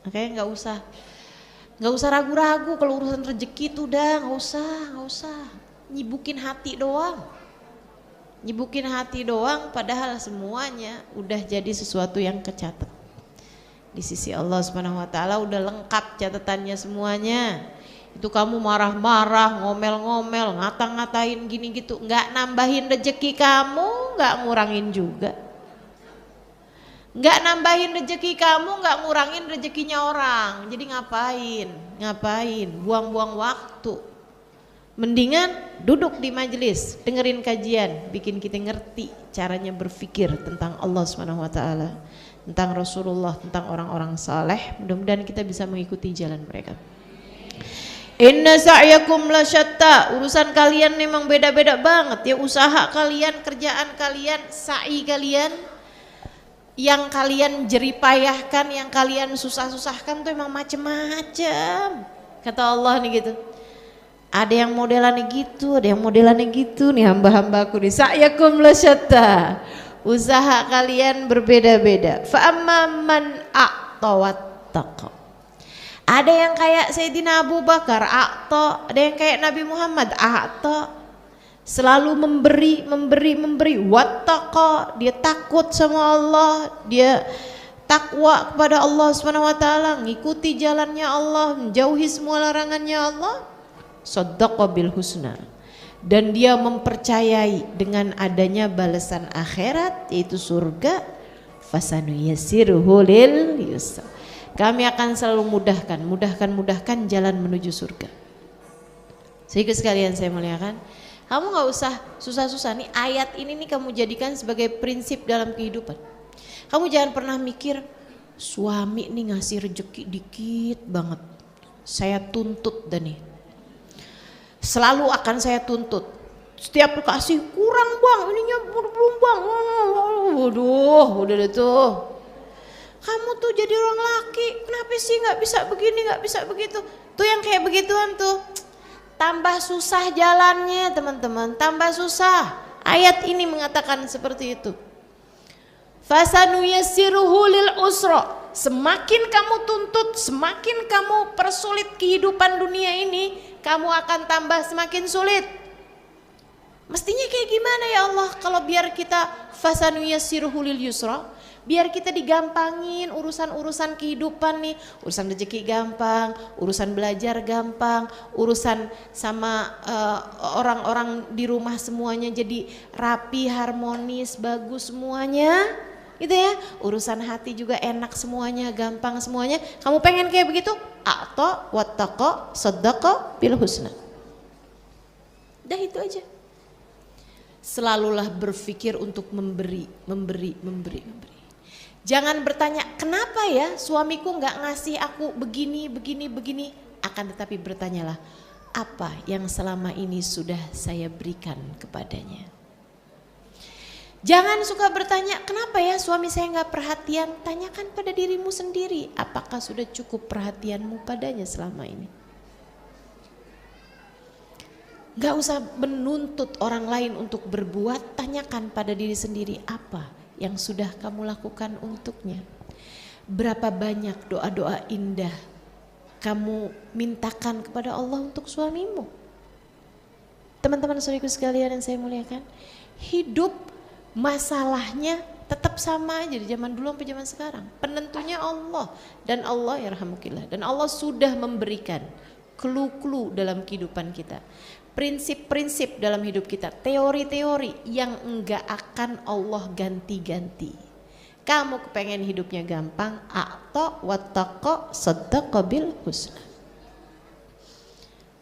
Makanya nggak usah ragu-ragu kalau urusan rezeki itu udah nggak usah nyibukin hati doang, padahal semuanya udah jadi sesuatu yang kecatat di sisi Allah Subhanahu wa taala, udah lengkap catatannya semuanya. Itu kamu marah-marah, ngomel-ngomel, ngata-ngatain gini gitu, nggak nambahin rezeki kamu, nggak ngurangin juga. Nggak nambahin rezeki kamu, nggak ngurangin rezekinya orang. Jadi ngapain buang-buang waktu. Mendingan duduk di majelis, dengerin kajian, bikin kita ngerti caranya berpikir tentang Allah Subhanahu wa taala, tentang Rasulullah, tentang orang-orang saleh. Mudah-mudahan kita bisa mengikuti jalan mereka. Inna sa'yakum lasyatta, urusan kalian memang beda-beda banget ya, usaha kalian, kerjaan kalian, sa'i kalian, yang kalian jeripayahkan, yang kalian susah-susahkan tuh emang macem-macem. Kata Allah nih gitu. Ada yang modelannya gitu, ada yang modelannya gitu nih hamba-hambaku nih. Sa'yakum lasyatta, usaha kalian berbeda-beda. Fa amman a'ta wattaqa. Ada yang kayak Sayyidina Abu Bakar, a'ta, ada yang kayak Nabi Muhammad, a'ta, selalu memberi, wattaqa, dia takut sama Allah, dia takwa kepada Allah Subhanahu wa taala, ngikuti jalannya Allah, menjauhi semua larangannya Allah. Shaddaqa bil husna, dan dia mempercayai dengan adanya balasan akhirat yaitu surga. Fasanuyassiruhu lil yusra, kami akan selalu mudahkan jalan menuju surga. Sehingga sekalian saya muliakan, kamu nggak usah susah-susah nih, ayat ini nih kamu jadikan sebagai prinsip dalam kehidupan. Kamu jangan pernah mikir suami nih ngasih rezeki dikit banget, saya tuntut dan nih selalu akan saya tuntut. Setiap kasih kurang bang, ininya belum bang. Waduh, udah deh tuh. Kamu tuh jadi orang laki, kenapa sih nggak bisa begini, nggak bisa begitu? Tuh yang kayak begituan tuh, tambah susah jalannya teman-teman, tambah susah. Ayat ini mengatakan seperti itu. Fasanuyassiruhu lil usra. Semakin kamu tuntut, semakin kamu persulit kehidupan dunia ini, kamu akan tambah semakin sulit. Mestinya kayak gimana ya Allah kalau biar kita fasanuyassiruhu lil yusra, biar kita digampangin urusan-urusan kehidupan nih, urusan rezeki gampang, urusan belajar gampang, urusan sama orang-orang di rumah semuanya jadi rapi, harmonis, bagus semuanya. Gitu ya, urusan hati juga enak semuanya, gampang semuanya. Kamu pengen kayak begitu? A'ta wattaqa shaddaqa bil husna. Udah itu aja. Selalulah berpikir untuk memberi. Jangan bertanya, kenapa ya suamiku nggak ngasih aku begini. Akan tetapi bertanyalah, apa yang selama ini sudah saya berikan kepadanya. Jangan suka bertanya, kenapa ya suami saya nggak perhatian? Tanyakan pada dirimu sendiri, apakah sudah cukup perhatianmu padanya selama ini? Gak usah menuntut orang lain untuk berbuat, tanyakan pada diri sendiri apa yang sudah kamu lakukan untuknya. Berapa banyak doa-doa indah kamu mintakan kepada Allah untuk suamimu. Teman-teman saudaraku sekalian yang saya muliakan, hidup masalahnya tetap sama aja di zaman dulu sampai zaman sekarang. Penentunya Allah, dan Allah yarhamukillah, dan Allah sudah memberikan clue-clue dalam kehidupan kita, prinsip-prinsip dalam hidup kita, teori-teori yang enggak akan Allah ganti-ganti. Kamu kepengen hidupnya gampang, atau wattaqo saddaqa bil husna.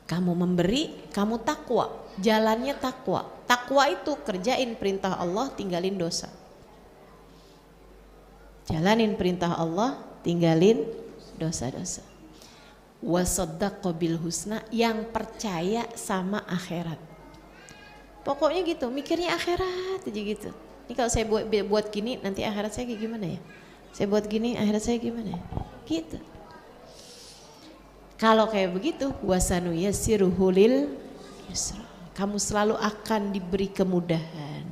Kamu memberi, kamu takwa, jalannya takwa. Takwa itu kerjain perintah Allah, tinggalin dosa. Jalanin perintah Allah, tinggalin dosa-dosa. Wasaddaqa bil husna, yang percaya sama akhirat. Pokoknya gitu, mikirnya akhirat aja gitu. Ini kalau saya buat gini, nanti akhirat saya kayak gimana ya? Saya buat gini, akhirat saya gimana ya? Gitu. Kalau kayak begitu, wasanu yassiruhu lil yusra. Kamu selalu akan diberi kemudahan.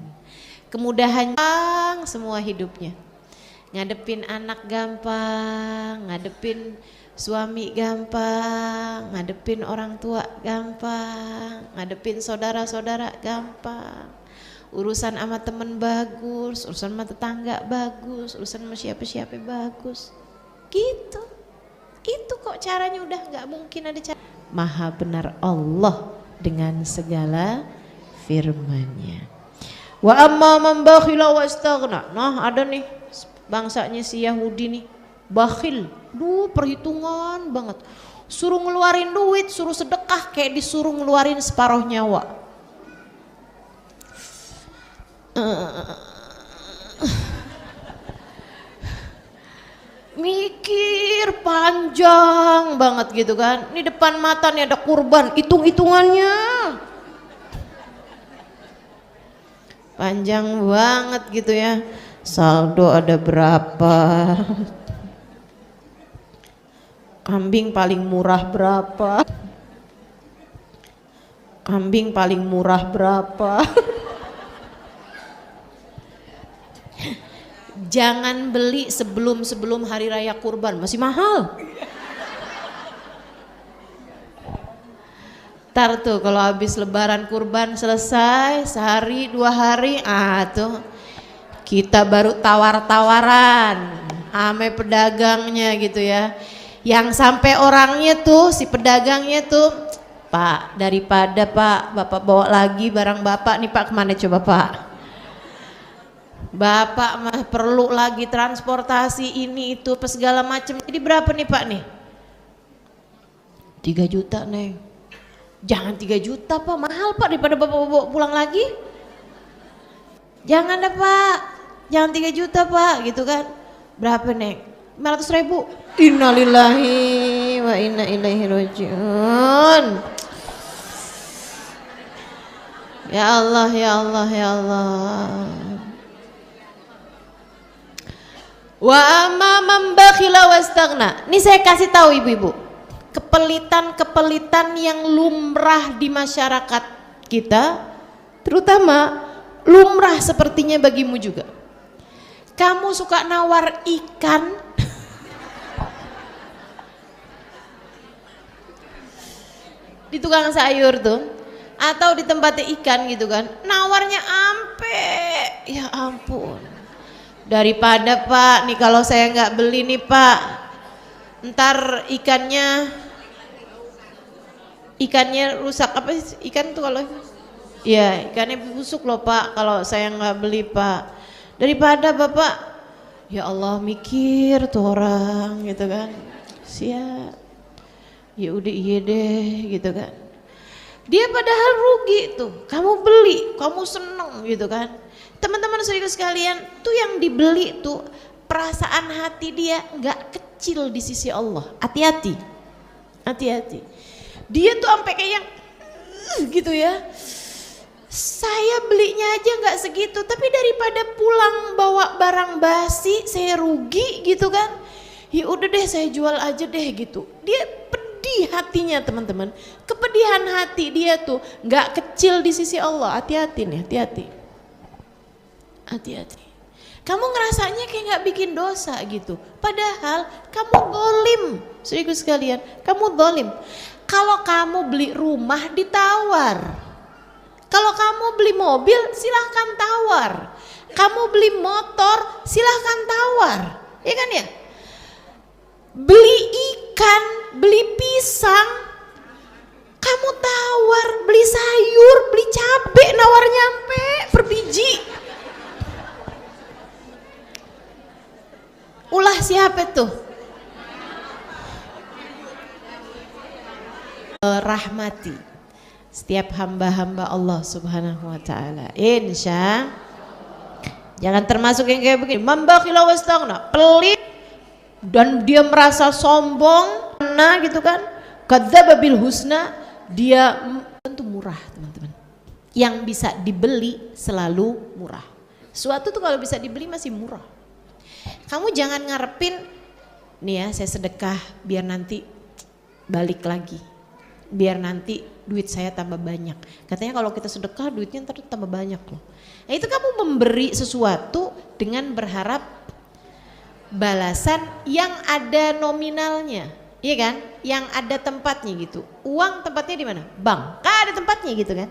Kemudahan semua hidupnya. Ngadepin anak gampang, ngadepin suami gampang, ngadepin orang tua gampang, ngadepin saudara-saudara gampang. Urusan sama temen bagus, urusan sama tetangga bagus, urusan sama siapa-siapa bagus. Gitu. Itu kok caranya, udah gak mungkin ada cara. Maha benar Allah dengan segala firman-Nya. Wa amma man bakhila wastaghna. Nah, ada nih bangsanya si Yahudi nih, bakhil. Perhitungan banget. Suruh ngeluarin duit, suruh sedekah kayak disuruh ngeluarin separuh nyawa. Mikir panjang banget gitu kan. Ini depan mata nih ada kurban, hitung-hitungannya panjang banget gitu ya. Saldo ada berapa, kambing paling murah berapa, kambing paling murah berapa. Jangan beli sebelum hari raya kurban, masih mahal. Ntar tuh kalau habis lebaran kurban selesai, sehari 2 hari, tuh kita baru tawar-tawaran ame pedagangnya gitu ya. Yang sampai orangnya tuh, si pedagangnya tuh, Pak, daripada Pak, Bapak bawa lagi barang Bapak nih Pak, kemana coba Pak? Bapak mah perlu lagi transportasi ini itu apa segala macam. Jadi berapa nih Pak nih? 3 juta Neng. Jangan 3 juta Pak, mahal Pak, daripada Bapak bawa pulang lagi. Jangan dah Pak, jangan 3 juta Pak gitu kan. Berapa Neng? 500.000. Innalillahi wa inna ilaihi rajiun. Ya Allah, ya Allah, ya Allah. Wa amma man bakhila wastaghna. Ini saya kasih tahu ibu-ibu, kepelitan-kepelitan yang lumrah di masyarakat kita, terutama lumrah sepertinya bagimu juga. Kamu suka nawar ikan di tukang sayur tuh, atau di tempatnya ikan gitu kan, nawarnya ampe, ya ampun. Daripada Pak, nih kalau saya nggak beli nih Pak, ntar ikannya rusak. Apa sih ikan tuh kalau? Ya ikannya busuk loh Pak kalau saya nggak beli Pak. Daripada Bapak, ya Allah mikir tuh orang gitu kan, siap. Ya udah iya deh gitu kan. Dia padahal rugi tuh, kamu beli, kamu seneng gitu kan. Teman-teman saudara sekalian, tuh yang dibeli tuh perasaan hati dia nggak kecil di sisi Allah. Hati-hati, hati-hati. Dia tuh sampai kayak yang gitu ya. Saya belinya aja nggak segitu, tapi daripada pulang bawa barang basi, saya rugi gitu kan. Ya udah deh saya jual aja deh gitu. Dia pedih hatinya teman-teman. Kepedihan hati dia tuh nggak kecil di sisi Allah. Hati-hati nih, hati-hati. Hati-hati. Kamu ngerasanya kayak nggak bikin dosa gitu. Padahal kamu dolim. Saudaraku sekalian, kamu dolim. Kalau kamu beli rumah ditawar. Kalau kamu beli mobil silahkan tawar. Kamu beli motor silahkan tawar. Ya kan ya? Beli ikan, beli pisang, kamu tawar. Beli sayur, beli cabai, nawar nyampe per biji. Ulah siapa tuh? Rahmati setiap hamba-hamba Allah subhanahu wa ta'ala. Insya jangan termasuk yang kayak begini, mambakhila wastaghna, pelit dan dia merasa sombong, nah gitu kan, kadzdzaba bil husna, dia tentu murah teman-teman. Yang bisa dibeli selalu murah. Suatu tuh kalau bisa dibeli masih murah. Kamu jangan ngarepin nih ya, saya sedekah biar nanti balik lagi, biar nanti duit saya tambah banyak. Katanya kalau kita sedekah duitnya ntar tambah banyak loh. Nah itu kamu memberi sesuatu dengan berharap balasan yang ada nominalnya, iya kan? Yang ada tempatnya gitu. Uang tempatnya di mana? Bank. Kan ada tempatnya gitu kan?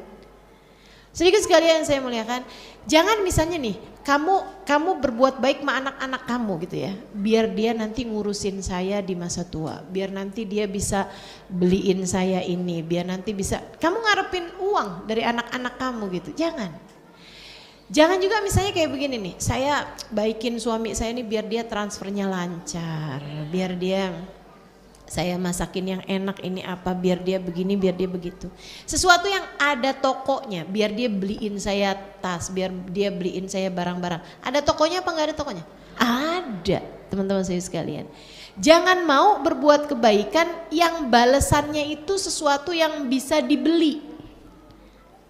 Sedikit sekalian saya muliakan, jangan misalnya nih kamu berbuat baik sama anak-anak kamu gitu ya, biar dia nanti ngurusin saya di masa tua, biar nanti dia bisa beliin saya ini, biar nanti bisa, kamu ngarepin uang dari anak-anak kamu gitu, jangan juga misalnya kayak begini nih, saya baikin suami saya ini biar dia transfernya lancar, biar dia, saya masakin yang enak ini apa, biar dia begini, biar dia begitu. Sesuatu yang ada tokonya, biar dia beliin saya tas, biar dia beliin saya barang-barang. Ada tokonya apa enggak ada tokonya? Ada, teman-teman saya sekalian. Jangan mau berbuat kebaikan yang balasannya itu sesuatu yang bisa dibeli.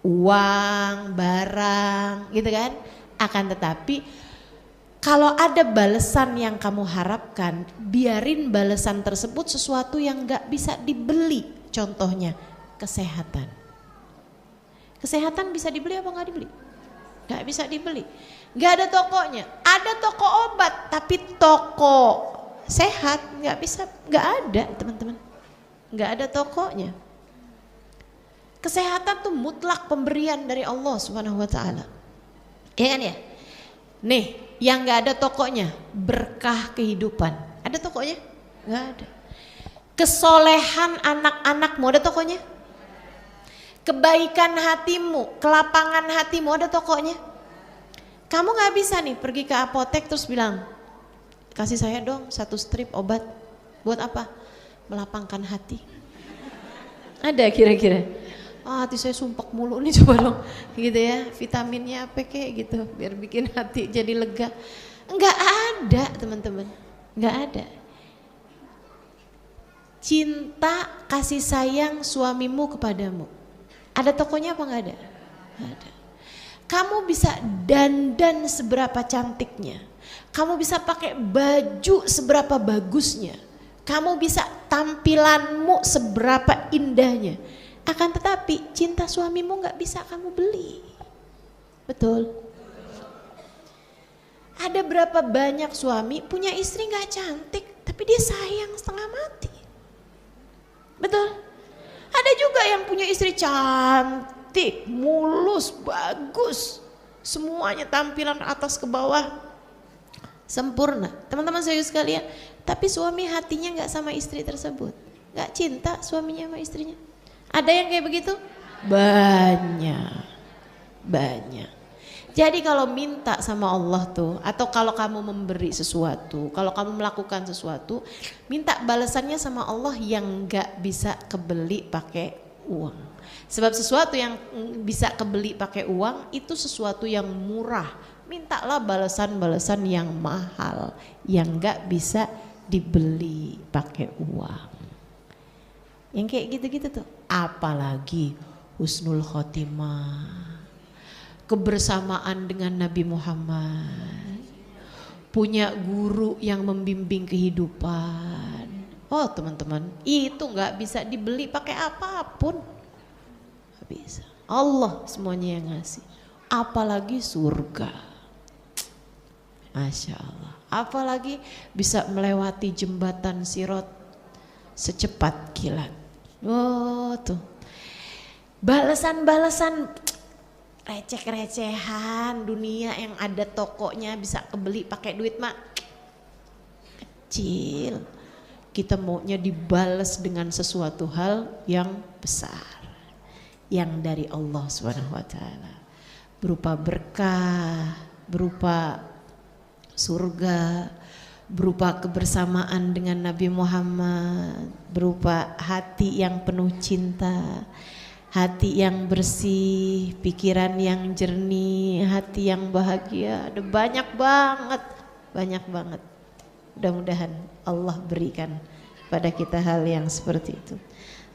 Uang, barang, gitu kan? Akan tetapi kalau ada balasan yang kamu harapkan, biarin balasan tersebut sesuatu yang gak bisa dibeli. Contohnya kesehatan. Kesehatan bisa dibeli apa gak dibeli? Gak bisa dibeli. Gak ada tokonya. Ada toko obat, tapi toko sehat gak bisa, gak ada teman-teman. Gak ada tokonya. Kesehatan tuh mutlak pemberian dari Allah Subhanahu wa ta'ala. Iya kan ya? Nih, yang gak ada tokonya, berkah kehidupan. Ada tokonya? Gak ada. Kesolehan anak-anakmu ada tokonya? Kebaikan hatimu, kelapangan hatimu ada tokonya? Kamu gak bisa nih pergi ke apotek terus bilang, kasih saya dong 1 strip obat. Buat apa? Melapangkan hati. Ada kira-kira? Hati saya sumpek mulu nih, coba dong gitu ya, vitaminnya apa kayak gitu biar bikin hati jadi lega. Enggak ada teman-teman, enggak ada. Cinta kasih sayang suamimu kepadamu, ada tokonya apa enggak ada? Enggak ada. Kamu bisa dandan seberapa cantiknya, kamu bisa pakai baju seberapa bagusnya, kamu bisa tampilanmu seberapa indahnya, akan tetapi cinta suamimu gak bisa kamu beli. Betul? Ada berapa banyak suami punya istri gak cantik, tapi dia sayang setengah mati. Betul? Ada juga yang punya istri cantik, mulus, bagus, semuanya tampilan atas ke bawah sempurna. Teman-teman saya sekalian, tapi suami hatinya gak sama istri tersebut, gak cinta suaminya sama istrinya. Ada yang kayak begitu? Banyak. Jadi kalau minta sama Allah tuh, atau kalau kamu memberi sesuatu, kalau kamu melakukan sesuatu, minta balasannya sama Allah yang gak bisa kebeli pakai uang. Sebab sesuatu yang bisa kebeli pakai uang itu sesuatu yang murah. Mintalah balasan-balasan yang mahal, yang gak bisa dibeli pakai uang. Yang kayak gitu-gitu tuh. Apalagi husnul khotimah, kebersamaan dengan Nabi Muhammad, punya guru yang membimbing kehidupan. Oh teman-teman, itu nggak bisa dibeli pakai apapun, nggak bisa. Allah semuanya yang ngasih. Apalagi surga, Masya Allah. Apalagi bisa melewati jembatan Sirat secepat kilat. Oh tuh, balasan-balasan receh-recehan dunia yang ada tokonya bisa kebeli pakai duit mak kecil. Kita maunya dibales dengan sesuatu hal yang besar, yang dari Allah Subhanahu wa taala, berupa berkah, berupa surga, berupa kebersamaan dengan Nabi Muhammad, berupa hati yang penuh cinta, hati yang bersih, pikiran yang jernih, hati yang bahagia. Ada banyak banget. Mudah-mudahan Allah berikan pada kita hal yang seperti itu.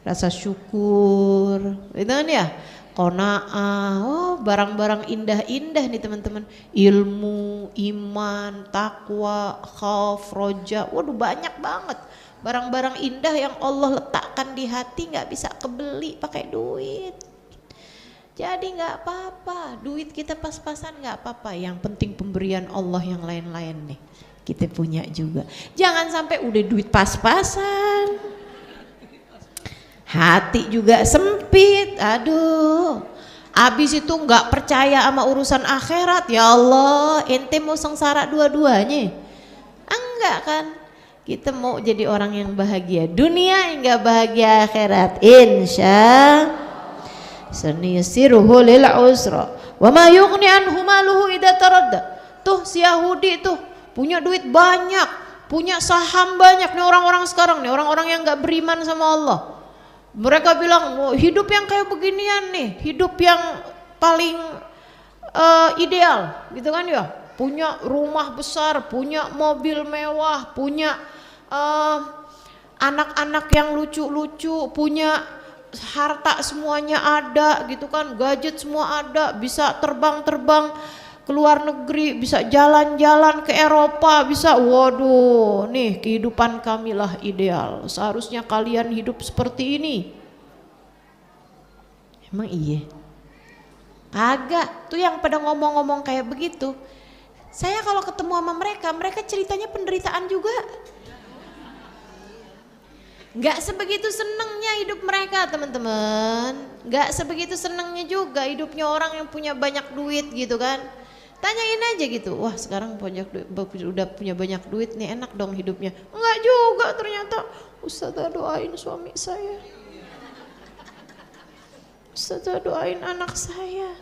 Rasa syukur, itu kan ya, qanaah. Oh, barang-barang indah-indah nih teman-teman. Ilmu, iman, takwa, khauf, roja. Waduh banyak banget. Barang-barang indah yang Allah letakkan di hati nggak bisa kebeli pakai duit. Jadi nggak apa-apa, duit kita pas-pasan nggak apa-apa. Yang penting pemberian Allah yang lain-lain nih kita punya juga. Jangan sampai udah duit pas-pasan, hati juga sempit. Aduh, abis itu nggak percaya sama urusan akhirat. Ya Allah, ente mau sengsara dua-duanya? Enggak kan? Kita mau jadi orang yang bahagia dunia hingga bahagia akhirat. Insya saniyasiruhu lil usra wa ma yughni anhu maluhu idza taradda. Tuh si Yahudi tuh punya duit banyak, punya saham banyak nih orang-orang sekarang nih, orang-orang yang enggak beriman sama Allah. Mereka bilang, oh, hidup yang kayak beginian nih, hidup yang paling ideal, gitu kan ya. Punya rumah besar, punya mobil mewah, punya anak-anak yang lucu-lucu, punya harta semuanya ada gitu kan, gadget semua ada, bisa terbang-terbang ke luar negeri, bisa jalan-jalan ke Eropa, bisa. Waduh, nih kehidupan kamilah ideal, seharusnya kalian hidup seperti ini. Emang iya? Agak tuh yang pada ngomong-ngomong kayak begitu. Saya kalau ketemu sama mereka, mereka ceritanya penderitaan juga. Gak sebegitu senengnya hidup mereka teman-teman. Gak sebegitu senengnya juga hidupnya orang yang punya banyak duit gitu kan. Tanyain aja gitu, wah sekarang udah punya banyak duit nih, enak dong hidupnya. Enggak juga ternyata. Ustazah doain suami saya, Ustazah doain anak saya.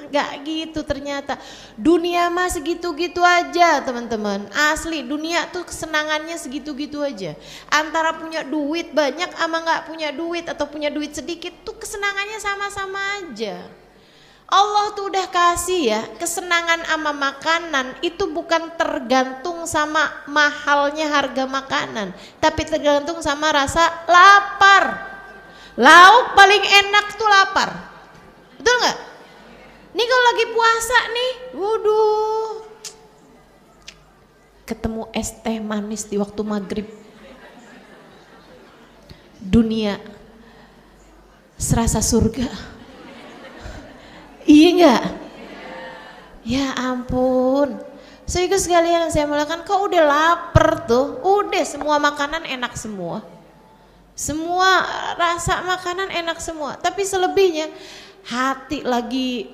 Gak gitu ternyata. Dunia mah segitu-gitu aja teman-teman. Asli dunia tuh kesenangannya segitu-gitu aja. Antara punya duit banyak sama gak punya duit atau punya duit sedikit tuh kesenangannya sama-sama aja. Allah tuh udah kasih ya, kesenangan sama makanan itu bukan tergantung sama mahalnya harga makanan, tapi tergantung sama rasa lapar. Lauk paling enak tuh lapar, betul gak? Nih kalau lagi puasa nih, waduh, ketemu es teh manis di waktu maghrib, dunia serasa surga. Iya enggak? Ya ampun. Sehingga sekalian saya melakukan, kok udah lapar tuh, udah semua makanan enak semua. Semua rasa makanan enak semua, tapi selebihnya hati lagi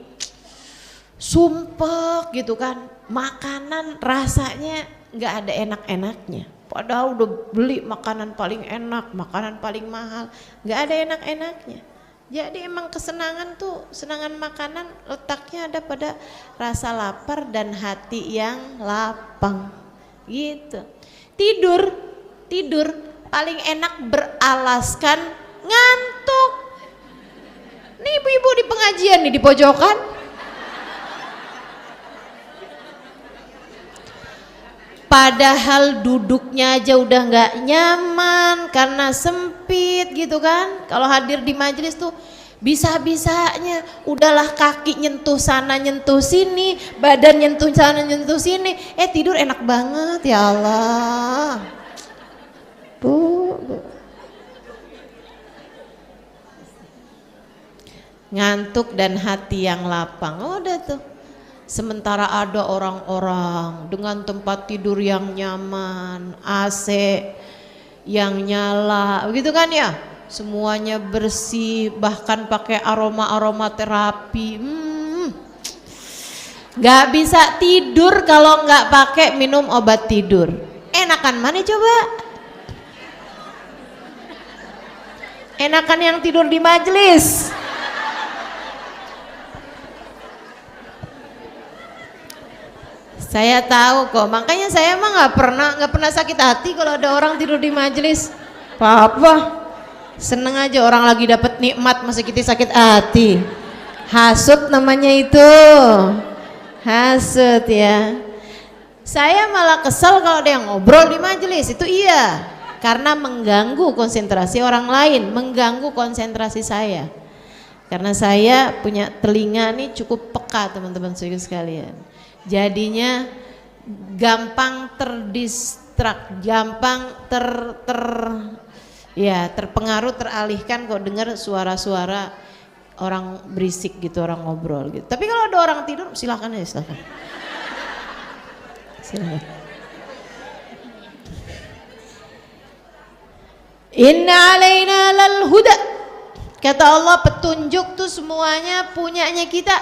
sumpek gitu kan, makanan rasanya nggak ada enak-enaknya. Padahal udah beli makanan paling enak, makanan paling mahal, nggak ada enak-enaknya. Jadi emang kesenangan tuh, senangan makanan letaknya ada pada rasa lapar dan hati yang lapang gitu. Tidur paling enak beralaskan ngantuk. Nih ibu-ibu di pengajian nih di pojokan, padahal duduknya aja udah nggak nyaman karena sempit. sempit gitu kan. Kalau hadir di majelis tuh bisa-bisanya udahlah kaki nyentuh sana nyentuh sini, badan nyentuh sana nyentuh sini, tidur enak banget ya Allah. Bu. Ngantuk dan hati yang lapang, udah tuh. Sementara ada orang-orang dengan tempat tidur yang nyaman, AC yang nyala, begitu kan ya? Semuanya bersih, bahkan pakai aroma-aroma terapi. Gak bisa tidur kalau nggak pakai minum obat tidur. Enakan mana coba? Enakan yang tidur di majelis. Saya tahu kok, makanya saya emang nggak pernah sakit hati kalau ada orang tidur di majelis. Apa? Seneng aja orang lagi dapat nikmat masih kita sakit hati. Hasut namanya itu, hasut ya. Saya malah kesel kalau ada yang ngobrol di majelis, itu iya, karena mengganggu konsentrasi orang lain, mengganggu konsentrasi saya. Karena saya punya telinga nih cukup peka teman-teman sekalian. Jadinya gampang terdistrak, gampang terpengaruh, teralihkan kalau dengar suara-suara orang berisik gitu, orang ngobrol gitu. Tapi kalau ada orang tidur silakan ya, silakan. Silakan. Inna alaina lal huda. Kata Allah, petunjuk tuh semuanya punyanya kita.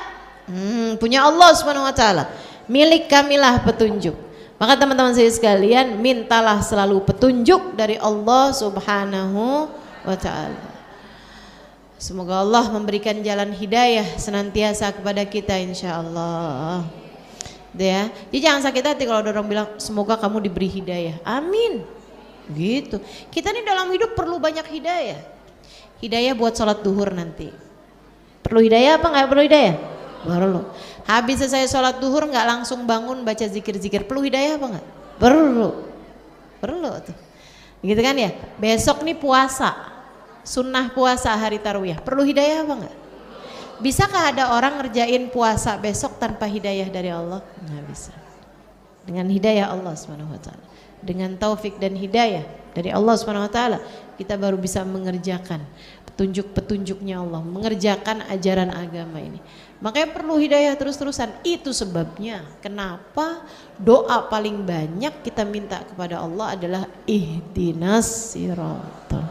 Punya Allah Subhanahu wa taala. Milik kamilah petunjuk. Maka teman-teman saya sekalian, mintalah selalu petunjuk dari Allah Subhanahu wa taala. Semoga Allah memberikan jalan hidayah senantiasa kepada kita insyaallah. Ya, jadi jangan sakit hati kalau ada orang bilang semoga kamu diberi hidayah. Amin. Gitu. Kita nih dalam hidup perlu banyak hidayah. Hidayah buat sholat duhur nanti. Perlu hidayah apa nggak perlu hidayah? Perlu. Habis selesai sholat duhur nggak langsung bangun baca zikir-zikir, perlu hidayah apa nggak? Perlu tuh. Gitu kan ya. Besok nih puasa, sunnah puasa hari tarwiyah, perlu hidayah apa nggak? Bisakah ada orang ngerjain puasa besok tanpa hidayah dari Allah? Nggak bisa. Dengan hidayah Allah Subhanahu wa taala, dengan taufik dan hidayah dari Allah Subhanahu wa taala, kita baru bisa mengerjakan petunjuk-petunjuknya Allah, mengerjakan ajaran agama ini. Makanya perlu hidayah terus-terusan. Itu sebabnya kenapa doa paling banyak kita minta kepada Allah adalah ihdinas siratal.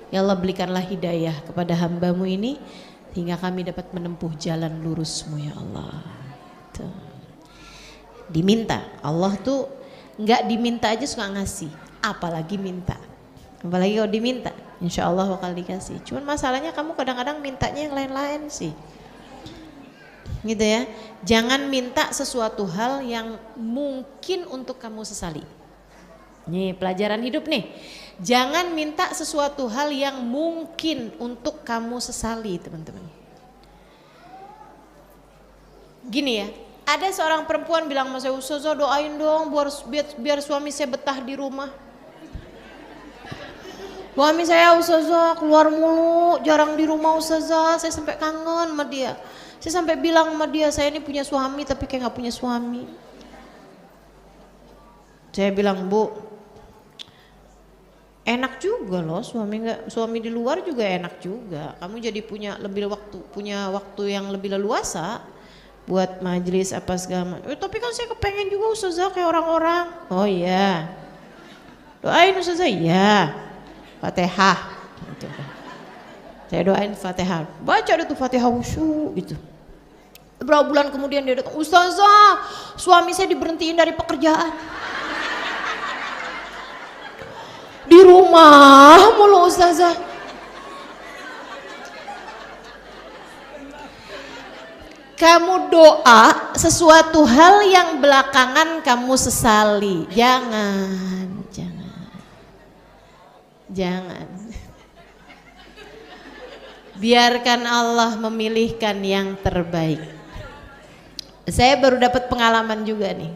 Ya Allah, berikanlah hidayah kepada hambamu ini hingga kami dapat menempuh jalan lurusmu ya Allah. Tuh. Diminta, Allah tuh nggak diminta aja suka ngasih, apalagi minta. Apalagi kalau diminta, insya Allah bakal dikasih. Cuman masalahnya kamu kadang-kadang mintanya yang lain-lain sih. Gitu ya. Jangan minta sesuatu hal yang mungkin untuk kamu sesali. Nih pelajaran hidup nih. Jangan minta sesuatu hal yang mungkin untuk kamu sesali, teman-teman. Gini ya, ada seorang perempuan bilang sama saya, Ustazah doain dong biar suami saya betah di rumah. Suami saya Ustazah keluar mulu, jarang di rumah Ustazah, saya sampai kangen sama dia. Saya sampai bilang sama dia, saya ini punya suami tapi kayak gak punya suami. Saya bilang, Bu, enak juga loh suami di luar juga enak juga. Kamu jadi punya waktu yang lebih leluasa buat majelis apa segala macam. Tapi kan saya kepengen juga Ustazah kayak orang-orang. Oh iya. Doain Ustazah, iya. Fatihah. Gitu. Saya doain Fatihah. Baca deh tuh Fatihah wusyuk gitu. Beberapa bulan kemudian dia datang, Ustazah, suami saya diberhentiin dari pekerjaan. Di rumah mulu Ustazah. Kamu doa sesuatu hal yang belakangan kamu sesali. Jangan. Biarkan Allah memilihkan yang terbaik. Saya baru dapat pengalaman juga nih.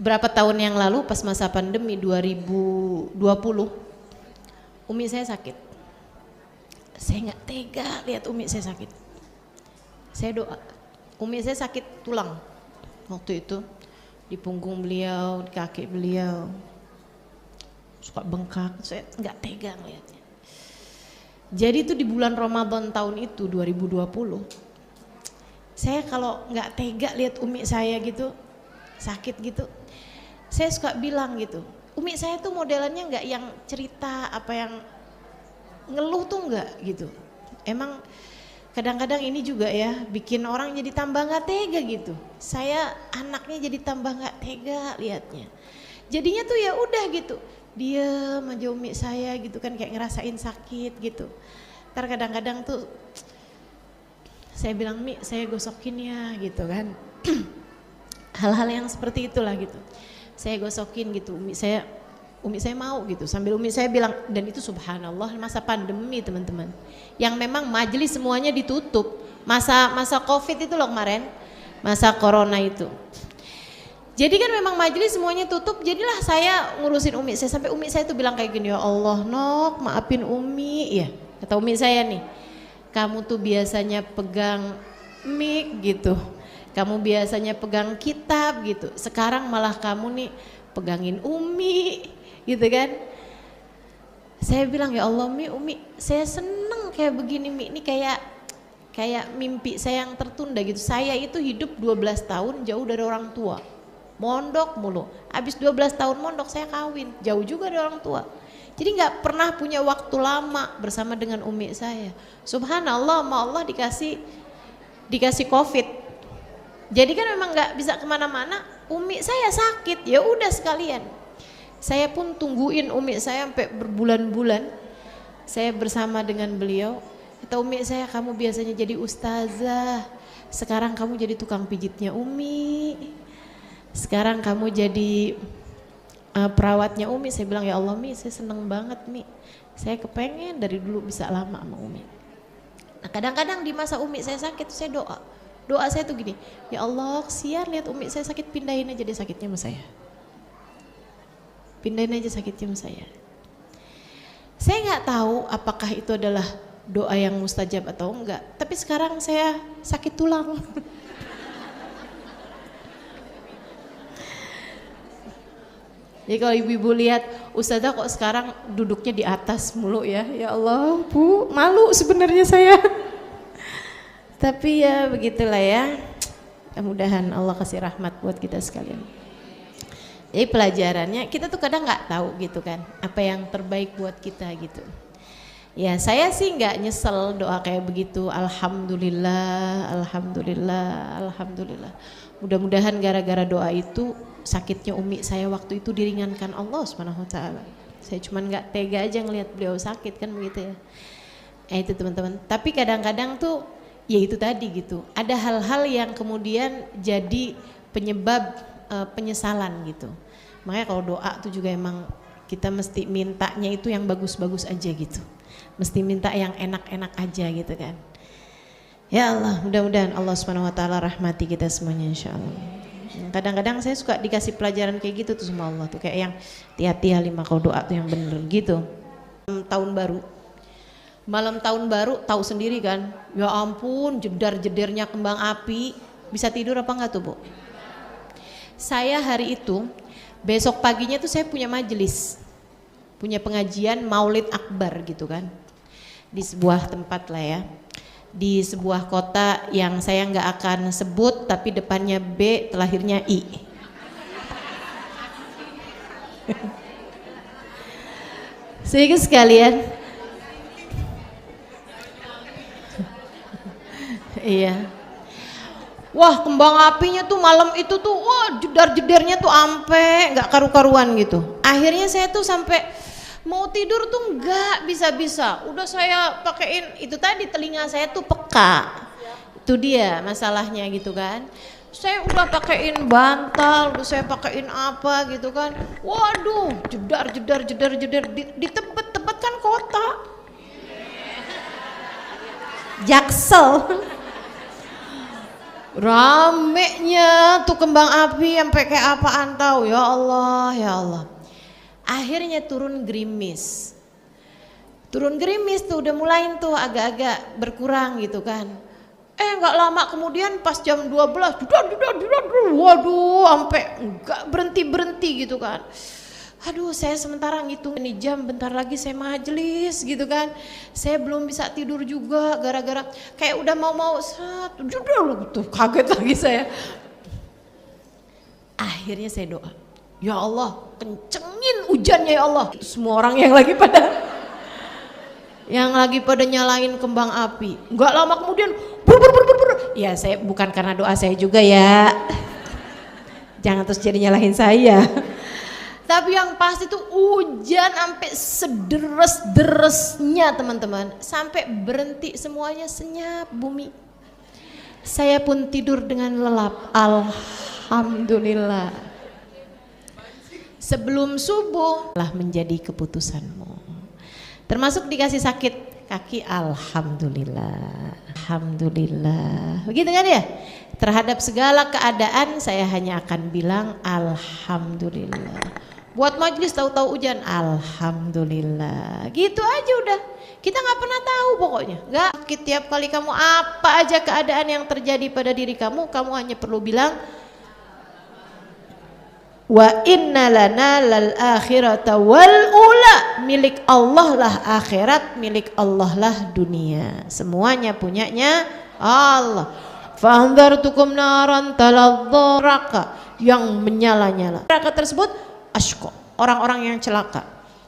Berapa tahun yang lalu pas masa pandemi 2020, umi saya sakit. Saya nggak tega lihat umi saya sakit. Saya doa, umi saya sakit tulang waktu itu, di punggung beliau, di kaki beliau, suka bengkak. Saya nggak tega ngeliatnya. Jadi itu di bulan Ramadan tahun itu 2020, saya kalau nggak tega lihat umi saya gitu sakit gitu, saya suka bilang gitu, umi saya tuh modelannya nggak yang cerita apa yang ngeluh tuh nggak gitu. Emang kadang-kadang ini juga ya bikin orang jadi tambah nggak tega gitu. Saya anaknya jadi tambah nggak tega liatnya. Jadinya tuh ya udah gitu, diam aja umi saya gitu kan, kayak ngerasain sakit gitu. Ntar kadang-kadang tuh saya bilang, Mi saya gosokin ya gitu kan. Hal-hal yang seperti itulah gitu. Saya gosokin gitu, umi saya mau gitu, sambil umi saya bilang, dan itu subhanallah masa pandemi teman-teman, yang memang majelis semuanya ditutup, masa covid itu loh kemarin, masa corona itu. Jadi kan memang majelis semuanya tutup, jadilah saya ngurusin umi saya, sampai umi saya tuh bilang kayak gini, ya Allah Nok maafin umi ya, kata umi saya nih, kamu tuh biasanya pegang mic gitu, kamu biasanya pegang kitab gitu, sekarang malah kamu nih pegangin umi gitu kan. Saya bilang, ya Allah umi saya seneng kayak begini Mi, ini kayak mimpi saya yang tertunda gitu. Saya itu hidup 12 tahun jauh dari orang tua, mondok mulu, habis 12 tahun mondok saya kawin, jauh juga dari orang tua. Jadi nggak pernah punya waktu lama bersama dengan umi saya. Subhanallah, sama Allah dikasih covid. Jadi kan memang nggak bisa kemana-mana, umi saya sakit, ya udah sekalian. Saya pun tungguin umi saya sampai berbulan-bulan. Saya bersama dengan beliau. Kata umi saya, kamu biasanya jadi ustazah, sekarang kamu jadi tukang pijitnya umi. Sekarang kamu jadi perawatnya umi. Saya bilang, ya Allah Mi, saya seneng banget Mi. Saya kepengen dari dulu bisa lama sama umi. Nah kadang-kadang di masa umi saya sakit, saya doa. Doa saya tuh gini, ya Allah kesian lihat umi saya sakit, pindahin aja deh sakitnya sama saya. Pindahin aja sakitnya sama saya. Saya nggak tahu apakah itu adalah doa yang mustajab atau enggak, tapi sekarang saya sakit tulang. Jadi kalau ibu-ibu lihat ustazah kok sekarang duduknya di atas mulu ya, ya Allah Bu, malu sebenarnya saya. Tapi ya begitulah ya, mudah-mudahan Allah kasih rahmat buat kita sekalian. Jadi pelajarannya kita tuh kadang nggak tahu gitu kan, apa yang terbaik buat kita gitu. Ya saya sih nggak nyesel doa kayak begitu. Alhamdulillah, alhamdulillah, alhamdulillah. Mudah-mudahan gara-gara doa itu sakitnya umi saya waktu itu diringankan Allah Subhanahu wa taala. Saya cuman nggak tega aja ngelihat beliau sakit kan begitu ya. Itu teman-teman. Tapi kadang-kadang tuh ya itu tadi gitu. Ada hal-hal yang kemudian jadi penyebab penyesalan gitu. Makanya kalau doa tuh juga emang kita mesti mintanya itu yang bagus-bagus aja gitu. Mesti minta yang enak-enak aja gitu kan. Ya Allah, mudah-mudahan Allah Subhanahu wa taala rahmati kita semuanya insyaallah. Kadang-kadang saya suka dikasih pelajaran kayak gitu tuh sama Allah tuh, kayak yang hati-hati Halimah kalau doa tuh yang bener gitu. Tahun baru. Malam tahun baru tahu sendiri kan. Ya ampun, jedar-jedernya kembang api. Bisa tidur apa enggak tuh, Bu? Saya hari itu, besok paginya tuh saya punya majelis, punya pengajian Maulid Akbar gitu kan, di sebuah tempat lah ya, di sebuah kota yang saya nggak akan sebut, tapi depannya B, terakhirnya I. Sehingga sekalian, iya. Wah kembang apinya tuh malam itu tuh, wah jedar-jedernya tuh ampe nggak karu-karuan gitu. Akhirnya saya tuh sampai mau tidur tuh nggak bisa-bisa. Udah saya pakein itu tadi, telinga saya tuh peka. Itu dia masalahnya gitu kan. Saya udah pakein bantal, udah saya pakein apa gitu kan. Waduh, jedar di tempat kan kota. Jaksel. Ramenya tuh kembang api sampai kayak apaan tahu, ya Allah ya Allah. Akhirnya turun gerimis. Turun gerimis tuh udah mulain tuh agak-agak berkurang gitu kan. Nggak lama kemudian pas jam 12, waduh, sampai nggak berhenti gitu kan. Aduh, saya sementara ngitung ini jam, bentar lagi saya majelis gitu kan. Saya belum bisa tidur juga gara-gara kayak udah mau tuh kaget lagi saya. Akhirnya saya doa, ya Allah kencengin hujannya ya Allah. Semua orang yang lagi pada nyalain kembang api. Nggak lama kemudian ya saya bukan karena doa saya juga ya. Jangan terus jadi nyalahin saya. Tapi yang pasti tuh hujan sampai sederes-deresnya teman-teman. Sampai berhenti semuanya senyap bumi. Saya pun tidur dengan lelap. Alhamdulillah. Sebelum subuh telah menjadi keputusanmu. Termasuk dikasih sakit kaki, alhamdulillah. Alhamdulillah. Begitu kan ya? Terhadap segala keadaan saya hanya akan bilang alhamdulillah. Buat majelis tahu-tahu hujan, alhamdulillah. Gitu aja udah. Kita nggak pernah tahu pokoknya. Nggak, tiap kali kamu apa aja keadaan yang terjadi pada diri kamu hanya perlu bilang wa inna lana lal akhirata wal ula. Milik Allah lah akhirat, milik Allah lah dunia. Semuanya punyanya Allah. Fa'andhartukum naran taladzza, yang menyala-nyala. Neraka tersebut asyqa, orang-orang yang celaka.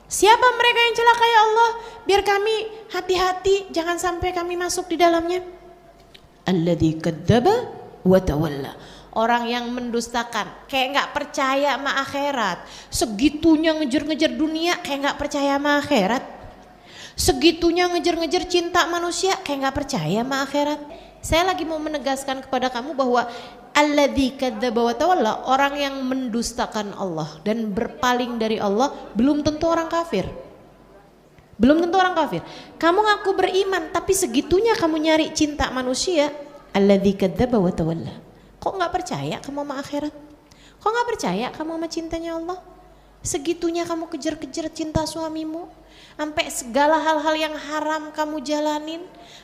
Siapa mereka yang celaka ya Allah? Biar kami hati-hati jangan sampai kami masuk di dalamnya. Alladzi kadzdzaba wa tawalla. Orang yang mendustakan, kayak nggak percaya sama akhirat. Segitunya ngejar-ngejar dunia, kayak nggak percaya sama akhirat. Segitunya ngejar-ngejar cinta manusia, kayak nggak percaya sama akhirat. Saya lagi mau menegaskan kepada kamu bahwa alladzi kadzdzaba wa tawalla, orang yang mendustakan Allah dan berpaling dari Allah belum tentu orang kafir. Belum tentu orang kafir. Kamu ngaku beriman tapi segitunya kamu nyari cinta manusia, alladzi kadzdzaba wa tawalla. Kok nggak percaya kamu sama akhirat? Kok nggak percaya kamu sama cintanya Allah? Segitunya kamu kejar-kejar cinta suamimu, sampai segala hal-hal yang haram kamu jalanin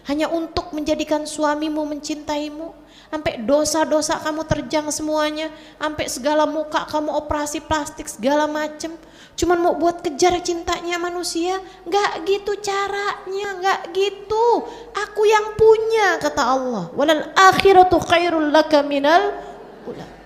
hanya untuk menjadikan suamimu mencintaimu, sampai dosa-dosa kamu terjang semuanya, sampai segala muka kamu operasi plastik segala macem, cuman mau buat kejar cintanya manusia. Nggak gitu caranya, nggak gitu. Aku yang punya, kata Allah. Walal akhiratu khairul laka minal ula.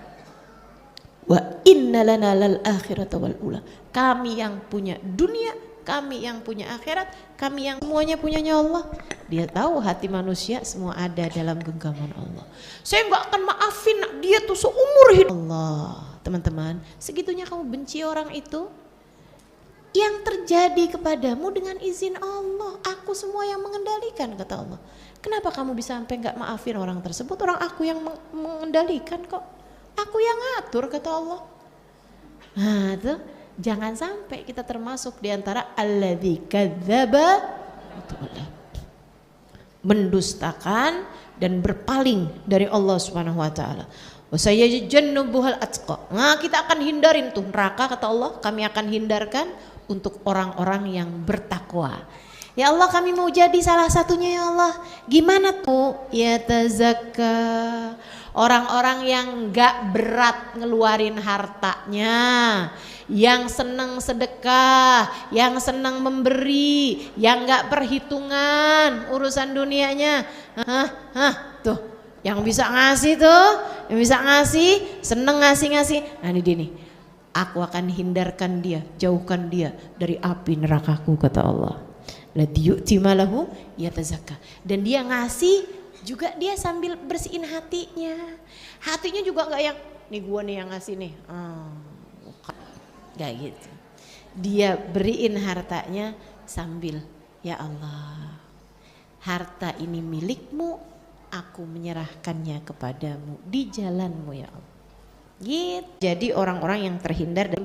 Wa inna lana lal akhirata wal ula. Kami yang punya dunia, kami yang punya akhirat, kami yang semuanya punyanya Allah. Dia tahu hati manusia semua ada dalam genggaman Allah. Saya nggak akan maafin dia tuh seumur hidup. Allah, teman-teman, segitunya kamu benci orang itu? Yang terjadi kepadamu dengan izin Allah. Aku semua yang mengendalikan, kata Allah. Kenapa kamu bisa sampai nggak maafin orang tersebut? Orang aku yang mengendalikan kok. Aku yang ngatur, kata Allah. Nah tuh, jangan sampai kita termasuk diantara alladzi kadzdzaba, mendustakan dan berpaling dari Allah Subhanahu wa taala. Wa sayajjannubuhal atqa. Nah, kita akan hindarin tuh neraka, kata Allah, kami akan hindarkan untuk orang-orang yang bertakwa. Ya Allah, kami mau jadi salah satunya ya Allah. Gimana tuh? Ya tazakka. Orang-orang yang gak berat ngeluarin hartanya, yang senang sedekah, yang senang memberi, yang gak perhitungan urusan dunianya. Tuh, yang bisa ngasih tuh, yang bisa ngasih, seneng ngasih-ngasih. Nah ini dia nih, aku akan hindarkan dia, jauhkan dia dari api nerakaku, kata Allah. Ladzi yu'ti malahu yatazakka. Dan dia ngasih juga dia sambil bersihin hatinya. Hatinya juga nggak yang nih gua nih yang ngasih nih, nggak gitu. Dia beriin hartanya sambil, ya Allah, harta ini milikmu, aku menyerahkannya kepadamu di jalanmu ya Allah. Gitu. Jadi orang-orang yang terhindar dari,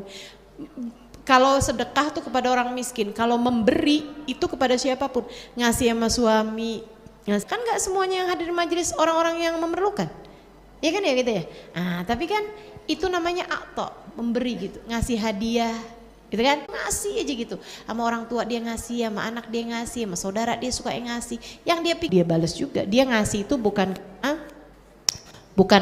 kalau sedekah tuh kepada orang miskin, kalau memberi itu kepada siapapun, ngasih sama suami. Kan gak semuanya yang hadir majelis orang-orang yang memerlukan, ya kan ya gitu ya. Tapi kan itu namanya akto, memberi gitu, ngasih hadiah gitu kan, ngasih aja gitu, sama orang tua dia ngasih, sama anak dia ngasih, sama saudara dia suka yang ngasih, yang dia pikir dia balas juga. Dia ngasih itu bukan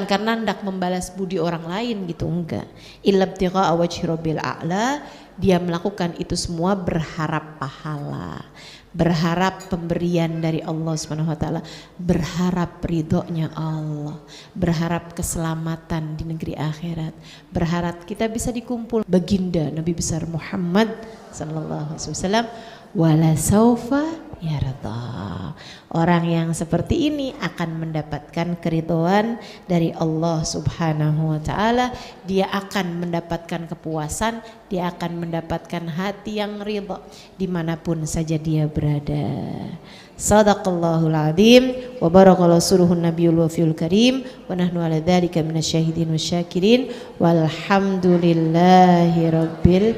karena hendak membalas budi orang lain gitu, enggak. Illabtigha wajhi rabbil a'la, dia melakukan itu semua berharap pahala, berharap pemberian dari Allah Subhanahu wa taala, berharap ridhonya Allah, berharap keselamatan di negeri akhirat, berharap kita bisa dikumpul baginda Nabi besar Muhammad sallallahu alaihi wasallam. Wala saufa yarda. Orang yang seperti ini akan mendapatkan keridhaan dari Allah Subhanahu wa taala. Dia akan mendapatkan kepuasan, dia akan mendapatkan hati yang ridha dimanapun saja dia berada. Sadaqallahul azim wa barakallahu suruhun nabiyul wafiyul karim wa nahnu ala dzalika minasyahidin wasyakirin walhamdulillahi rabbil